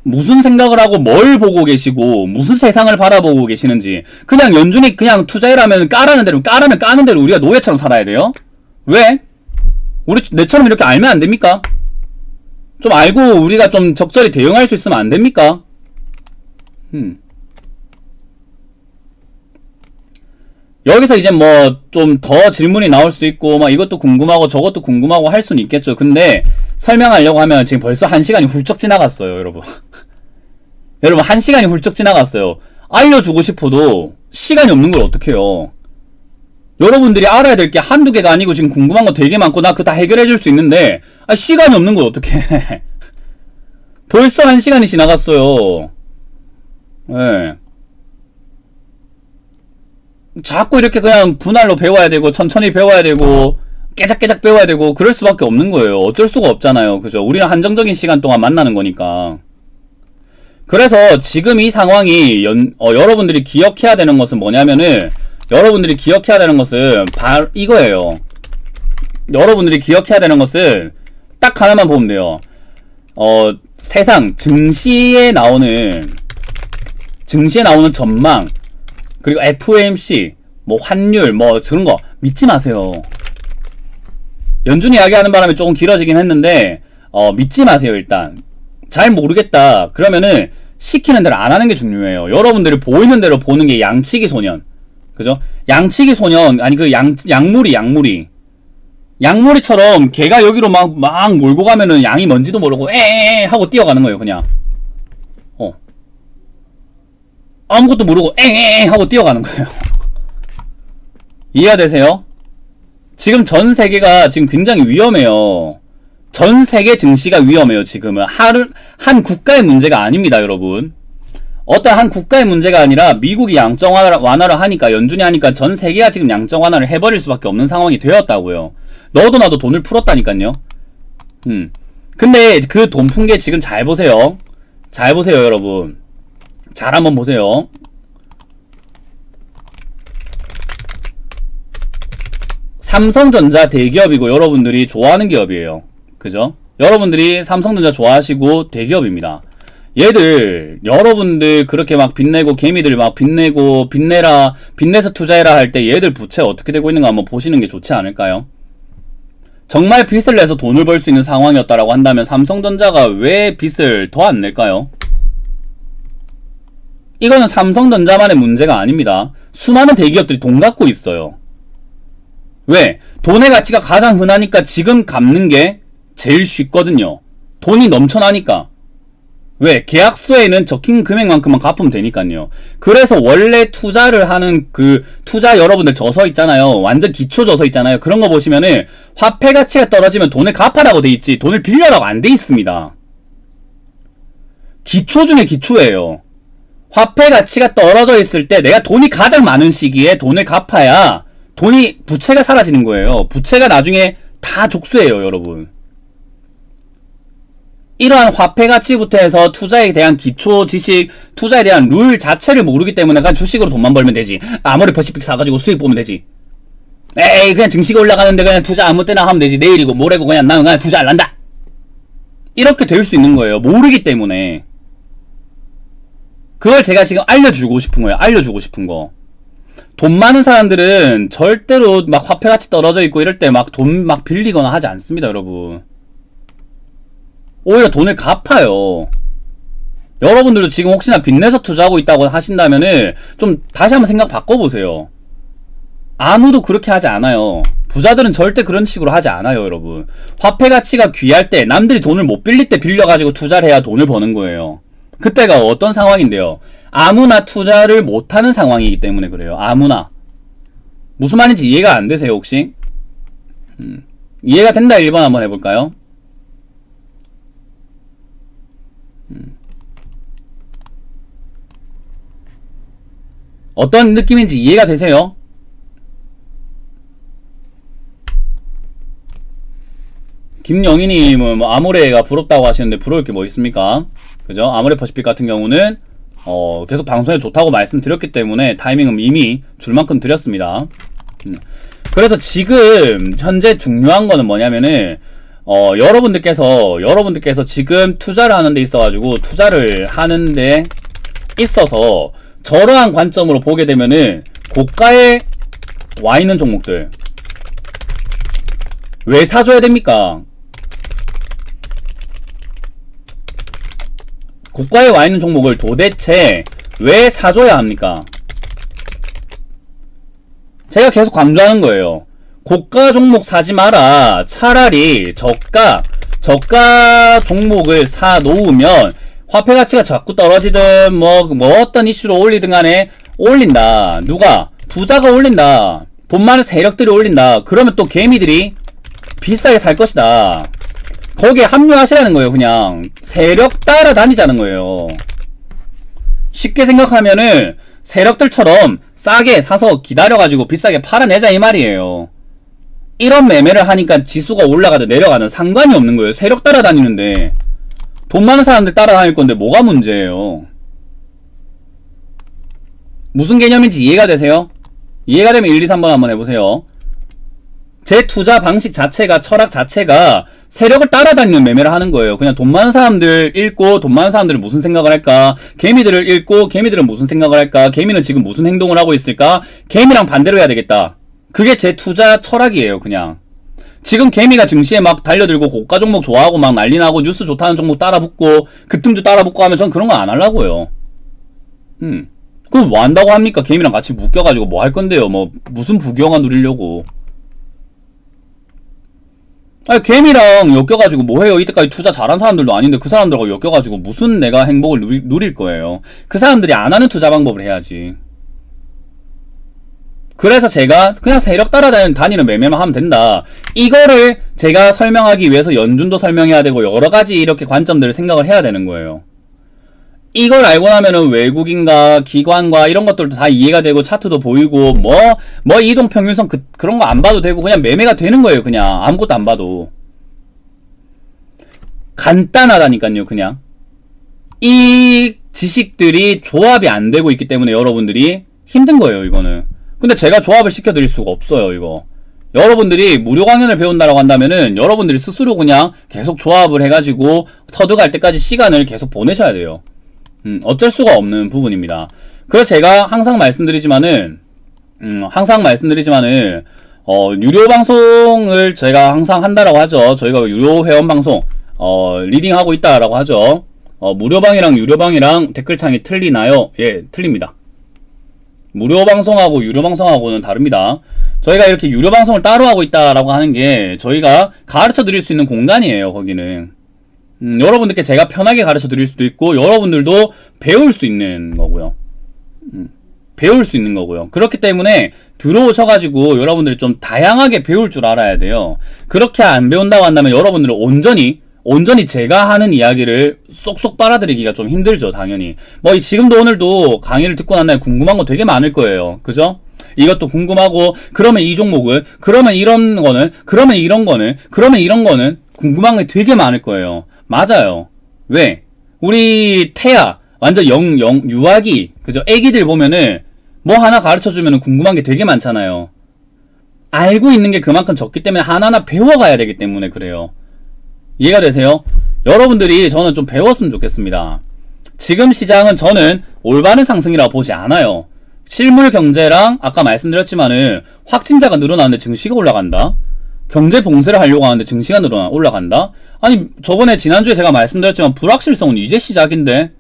무슨 생각을 하고 뭘 보고 계시고 무슨 세상을 바라보고 계시는지. 그냥 연준이 그냥 투자해라면 까라는 대로 까라면 까는 대로 우리가 노예처럼 살아야 돼요? 왜? 우리 내처럼 이렇게 알면 안 됩니까? 좀 알고 우리가 좀 적절히 대응할 수 있으면 안 됩니까? 여기서 이제 뭐 좀 더 질문이 나올 수도 있고 막 이것도 궁금하고 저것도 궁금하고 할 수는 있겠죠. 근데 설명하려고 하면 지금 벌써 1시간이 훌쩍 지나갔어요 여러분. 여러분 1시간이 훌쩍 지나갔어요. 알려주고 싶어도 시간이 없는 걸 어떡해요. 여러분들이 알아야 될 게 한두 개가 아니고 지금 궁금한 거 되게 많고 나 그거 다 해결해 줄 수 있는데 시간이 없는 걸 어떡해. 벌써 1시간이 지나갔어요. 네. 자꾸 이렇게 그냥 분할로 배워야 되고 천천히 배워야 되고 깨작깨작 배워야 되고 그럴 수밖에 없는 거예요. 어쩔 수가 없잖아요. 그죠? 우리는 한정적인 시간 동안 만나는 거니까. 그래서 지금 이 상황이 여러분들이 기억해야 되는 것은 뭐냐면은 여러분들이 기억해야 되는 것은 바로 이거예요. 여러분들이 기억해야 되는 것은 딱 하나만 보면 돼요. 세상 증시에 나오는 전망 그리고 FOMC, 뭐 환율, 뭐 그런 거 믿지 마세요. 연준이 이야기하는 바람에 조금 길어지긴 했는데 믿지 마세요. 일단 잘 모르겠다 그러면은 시키는 대로 안 하는 게 중요해요. 여러분들이 보이는 대로 보는 게 양치기 소년, 그죠? 양치기 소년 아니 그 양무리처럼 걔가 여기로 막 몰고 가면은 양이 뭔지도 모르고 에에에 하고 뛰어가는 거예요. 그냥 아무것도 모르고 엥엥 하고 뛰어가는 거예요. 이해가 되세요? 지금 전 세계가 지금 굉장히 위험해요. 전 세계 증시가 위험해요. 지금은 한 국가의 문제가 아닙니다, 여러분. 어떤 한 국가의 문제가 아니라 미국이 양적 완화를 하니까 연준이 하니까 전 세계가 지금 양적 완화를 해버릴 수밖에 없는 상황이 되었다고요. 너도 나도 돈을 풀었다니까요. 근데 그 돈 푼 게 지금 잘 보세요. 잘 보세요, 여러분. 잘 한번 보세요. 삼성전자 대기업이고 여러분들이 좋아하는 기업이에요. 그죠? 여러분들이 삼성전자 좋아하시고 대기업입니다. 얘들 여러분들 그렇게 막 빚내고 개미들 막 빚내고 빚내서 투자해라 할 때 얘들 부채 어떻게 되고 있는가 한번 보시는 게 좋지 않을까요? 정말 빚을 내서 돈을 벌 수 있는 상황이었다라고 한다면 삼성전자가 왜 빚을 더 안 낼까요? 이거는 삼성전자만의 문제가 아닙니다. 수많은 대기업들이 돈 갖고 있어요. 왜? 돈의 가치가 가장 흔하니까 지금 갚는 게 제일 쉽거든요. 돈이 넘쳐나니까. 왜? 계약서에는 적힌 금액만큼만 갚으면 되니까요. 그래서 원래 투자를 하는 그 투자 여러분들 저서 있잖아요. 완전 기초 저서 있잖아요. 그런 거 보시면은 화폐 가치가 떨어지면 돈을 갚아라고 돼 있지 돈을 빌려라고 안 돼 있습니다. 기초 중에 기초예요. 화폐 가치가 떨어져 있을 때 내가 돈이 가장 많은 시기에 돈을 갚아야 돈이 부채가 사라지는 거예요. 부채가 나중에 다 족쇄예요, 여러분. 이러한 화폐 가치부터 해서 투자에 대한 기초 지식, 투자에 대한 룰 자체를 모르기 때문에 그냥 주식으로 돈만 벌면 되지. 아무리 퍼시픽 사가지고 수익 보면 되지. 에이, 그냥 증시가 올라가는데 그냥 투자 아무 때나 하면 되지. 내일이고 모레고 그냥 나는 그냥 투자 안 한다. 이렇게 될 수 있는 거예요. 모르기 때문에. 그걸 제가 지금 알려주고 싶은 거예요. 알려주고 싶은 거. 돈 많은 사람들은 절대로 막 화폐 가치 떨어져 있고 이럴 때 막 돈 막 빌리거나 하지 않습니다, 여러분. 오히려 돈을 갚아요. 여러분들도 지금 혹시나 빚내서 투자하고 있다고 하신다면은 좀 다시 한번 생각 바꿔보세요. 아무도 그렇게 하지 않아요. 부자들은 절대 그런 식으로 하지 않아요, 여러분. 화폐 가치가 귀할 때, 남들이 돈을 못 빌릴 때 빌려가지고 투자를 해야 돈을 버는 거예요. 그때가 어떤 상황인데요? 아무나 투자를 못하는 상황이기 때문에 그래요. 아무나. 무슨 말인지 이해가 안 되세요, 혹시? 이해가 된다 1번 한번 해볼까요? 어떤 느낌인지 이해가 되세요? 김영희님은 뭐 아모레가 부럽다고 하시는데 부러울 게 뭐 있습니까? 그죠? 아모레 퍼시픽 같은 경우는 계속 방송에 좋다고 말씀드렸기 때문에 타이밍은 이미 줄 만큼 드렸습니다. 그래서 지금 현재 중요한 거는 뭐냐면은 여러분들께서 지금 투자를 하는 데 있어가지고 투자를 하는 데 있어서 저러한 관점으로 보게 되면은 고가에 와 있는 종목들 왜 사줘야 됩니까? 고가에 와 있는 종목을 도대체 왜 사줘야 합니까? 제가 계속 강조하는 거예요. 고가 종목 사지 마라. 차라리 저가 종목을 사 놓으면 화폐 가치가 자꾸 떨어지든 뭐 어떤 이슈로 올리든 간에 올린다. 누가? 부자가 올린다. 돈 많은 세력들이 올린다. 그러면 또 개미들이 비싸게 살 것이다. 거기에 합류하시라는 거예요. 그냥 세력 따라다니자는 거예요. 쉽게 생각하면은 세력들처럼 싸게 사서 기다려가지고 비싸게 팔아내자 이 말이에요. 이런 매매를 하니까 지수가 올라가든 내려가든 상관이 없는 거예요. 세력 따라다니는데 돈 많은 사람들 따라다닐 건데 뭐가 문제예요? 무슨 개념인지 이해가 되세요? 이해가 되면 1, 2, 3번 한번 해보세요. 제 투자 방식 자체가, 철학 자체가 세력을 따라다니는 매매를 하는 거예요. 그냥 돈 많은 사람들 읽고 돈 많은 사람들은 무슨 생각을 할까? 개미들을 읽고 개미들은 무슨 생각을 할까? 개미는 지금 무슨 행동을 하고 있을까? 개미랑 반대로 해야 되겠다. 그게 제 투자 철학이에요. 그냥 지금 개미가 증시에 막 달려들고 고가 종목 좋아하고 막 난리 나고 뉴스 좋다는 종목 따라붙고 급등주 따라붙고 하면 전 그런 거 안 하려고요. 그럼 뭐 한다고 합니까? 개미랑 같이 묶여가지고 뭐 할 건데요? 뭐 무슨 부귀영화 누리려고. 아니 개미랑 엮여가지고 뭐해요? 이때까지 투자 잘한 사람들도 아닌데 그 사람들하고 엮여가지고 무슨 내가 행복을 누릴 거예요? 그 사람들이 안 하는 투자 방법을 해야지. 그래서 제가 그냥 세력 따라다니는 매매만 하면 된다. 이거를 제가 설명하기 위해서 연준도 설명해야 되고 여러가지 이렇게 관점들을 생각을 해야 되는 거예요. 이걸 알고 나면은 외국인과 기관과 이런 것들도 다 이해가 되고 차트도 보이고 뭐 이동평균선 그런 거 안 봐도 되고 그냥 매매가 되는 거예요. 그냥 아무것도 안 봐도 간단하다니까요. 그냥 이 지식들이 조합이 안 되고 있기 때문에 여러분들이 힘든 거예요. 이거는 근데 제가 조합을 시켜드릴 수가 없어요. 이거 여러분들이 무료 강연을 배운다라고 한다면은 여러분들이 스스로 그냥 계속 조합을 해가지고 터득할 때까지 시간을 계속 보내셔야 돼요. 어쩔 수가 없는 부분입니다. 그래서 제가 항상 말씀드리지만은 유료 방송을 제가 항상 한다라고 하죠. 저희가 유료 회원 방송 리딩하고 있다라고 하죠. 무료방이랑 유료방이랑 댓글창이 틀리나요? 예, 틀립니다. 무료 방송하고 유료 방송하고는 다릅니다. 저희가 이렇게 유료 방송을 따로 하고 있다라고 하는 게 저희가 가르쳐 드릴 수 있는 공간이에요. 거기는 여러분들께 제가 편하게 가르쳐 드릴 수도 있고 여러분들도 배울 수 있는 거고요. 그렇기 때문에 들어오셔가지고 여러분들이 좀 다양하게 배울 줄 알아야 돼요. 그렇게 안 배운다고 한다면 여러분들은 온전히 제가 하는 이야기를 쏙쏙 빨아들이기가 좀 힘들죠. 당연히 지금도 오늘도 강의를 듣고 난 다음에 궁금한 거 되게 많을 거예요. 그죠? 이것도 궁금하고 그러면 이 종목은 그러면 이런 거는 그러면 이런 거는 그러면 이런 거는 궁금한 게 되게 많을 거예요. 맞아요. 왜? 우리 태아 완전 유아기 그죠? 애기들 보면은 뭐 하나 가르쳐주면 궁금한 게 되게 많잖아요. 알고 있는 게 그만큼 적기 때문에 하나하나 배워가야 되기 때문에 그래요. 이해가 되세요? 여러분들이 저는 좀 배웠으면 좋겠습니다. 지금 시장은 저는 올바른 상승이라고 보지 않아요. 실물 경제랑 아까 말씀드렸지만은 확진자가 늘어나는데 증시가 올라간다? 경제 봉쇄를 하려고 하는데 증시가 올라간다? 아니 저번에 지난주에 제가 말씀드렸지만 불확실성은 이제 시작인데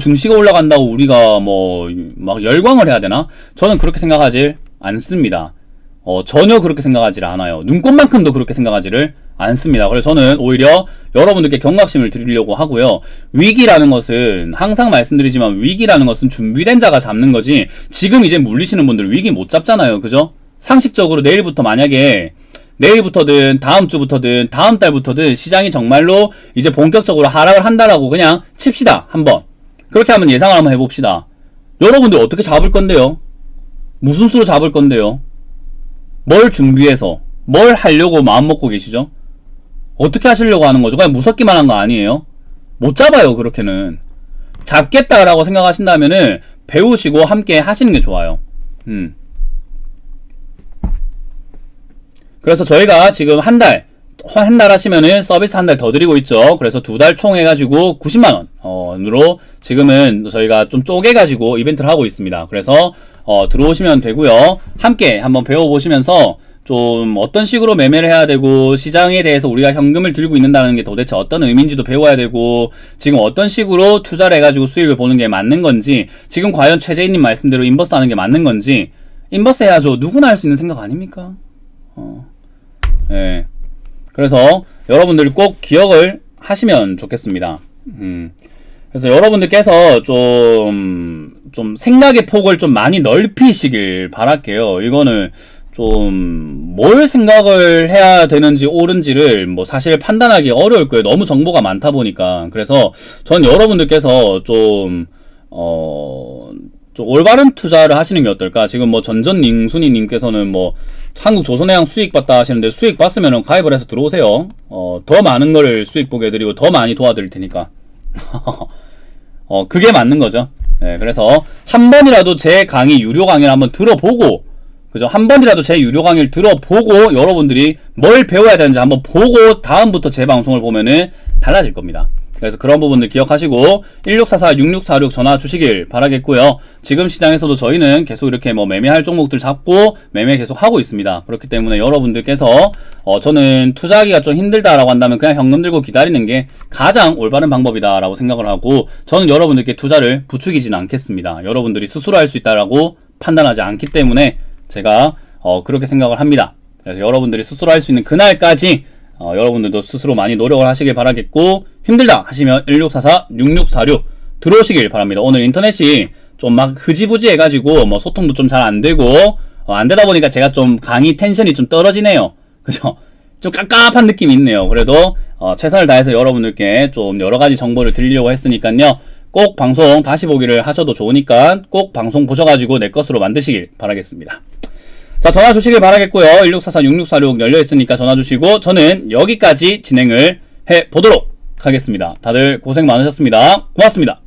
증시가 올라간다고 우리가 막 열광을 해야 되나? 저는 그렇게 생각하지 않습니다. 전혀 그렇게 생각하지 않아요. 눈꽃만큼도 그렇게 생각하지를 않습니다. 그래서 저는 오히려 여러분들께 경각심을 드리려고 하고요. 위기라는 것은 항상 말씀드리지만 위기라는 것은 준비된 자가 잡는 거지 지금 이제 물리시는 분들 위기 못 잡잖아요. 그죠? 상식적으로 내일부터든 다음 주부터든 다음 달부터든 시장이 정말로 이제 본격적으로 하락을 한다라고 그냥 칩시다. 한번 그렇게 한번 예상을 한번 해봅시다. 여러분들 어떻게 잡을 건데요? 무슨 수로 잡을 건데요? 뭘 준비해서 뭘 하려고 마음 먹고 계시죠? 어떻게 하시려고 하는 거죠? 그냥 무섭기만 한 거 아니에요? 못 잡아요. 그렇게는 잡겠다라고 생각하신다면은 배우시고 함께 하시는 게 좋아요. 그래서 저희가 지금 한 달 하시면은 서비스 한 달 더 드리고 있죠. 그래서 2달 총 해가지고 90만원으로 지금은 저희가 좀 쪼개가지고 이벤트를 하고 있습니다. 그래서 들어오시면 되고요. 함께 한번 배워보시면서 좀 어떤 식으로 매매를 해야 되고 시장에 대해서 우리가 현금을 들고 있는다는 게 도대체 어떤 의미인지도 배워야 되고 지금 어떤 식으로 투자를 해가지고 수익을 보는 게 맞는 건지 지금 과연 최재인님 말씀대로 인버스 하는 게 맞는 건지 인버스 해야죠. 누구나 할 수 있는 생각 아닙니까? 네. 그래서 여러분들 꼭 기억을 하시면 좋겠습니다. 그래서 여러분들께서 좀 생각의 폭을 좀 많이 넓히시길 바랄게요. 이거는 좀 뭘 생각을 해야 되는지 옳은지를 사실 판단하기 어려울 거예요. 너무 정보가 많다 보니까. 그래서 전 여러분들께서 좀 올바른 투자를 하시는 게 어떨까? 지금 전전닝순이님께서는 한국조선해양 수익 봤다 하시는데 수익 봤으면 가입을 해서 들어오세요. 더 많은 걸 수익 보게 해드리고 더 많이 도와드릴 테니까. 그게 맞는 거죠. 네, 그래서 한 번이라도 제 강의 유료 강의를 한번 들어보고 그죠? 한 번이라도 제 유료 강의를 들어보고 여러분들이 뭘 배워야 되는지 한번 보고 다음부터 제 방송을 보면은 달라질 겁니다. 그래서 그런 부분들 기억하시고 1644-6646 전화 주시길 바라겠고요. 지금 시장에서도 저희는 계속 이렇게 매매할 종목들 잡고 매매 계속 하고 있습니다. 그렇기 때문에 여러분들께서 저는 투자하기가 좀 힘들다라고 한다면 그냥 현금 들고 기다리는 게 가장 올바른 방법이다라고 생각을 하고 저는 여러분들께 투자를 부추기지는 않겠습니다. 여러분들이 스스로 할 수 있다라고 판단하지 않기 때문에 제가 그렇게 생각을 합니다. 그래서 여러분들이 스스로 할 수 있는 그날까지 여러분들도 스스로 많이 노력을 하시길 바라겠고 힘들다 하시면 1644-6646 들어오시길 바랍니다. 오늘 인터넷이 좀 흐지부지 해가지고 소통도 좀 잘 안되고 안되다 보니까 제가 좀 강의 텐션이 좀 떨어지네요. 그죠? 좀 깝깝한 느낌이 있네요. 그래도 최선을 다해서 여러분들께 좀 여러가지 정보를 드리려고 했으니까요. 꼭 방송 다시 보기를 하셔도 좋으니까 꼭 방송 보셔가지고 내 것으로 만드시길 바라겠습니다. 자, 전화 주시길 바라겠고요. 1644-6646 열려있으니까 전화 주시고 저는 여기까지 진행을 해보도록 하겠습니다. 다들 고생 많으셨습니다. 고맙습니다.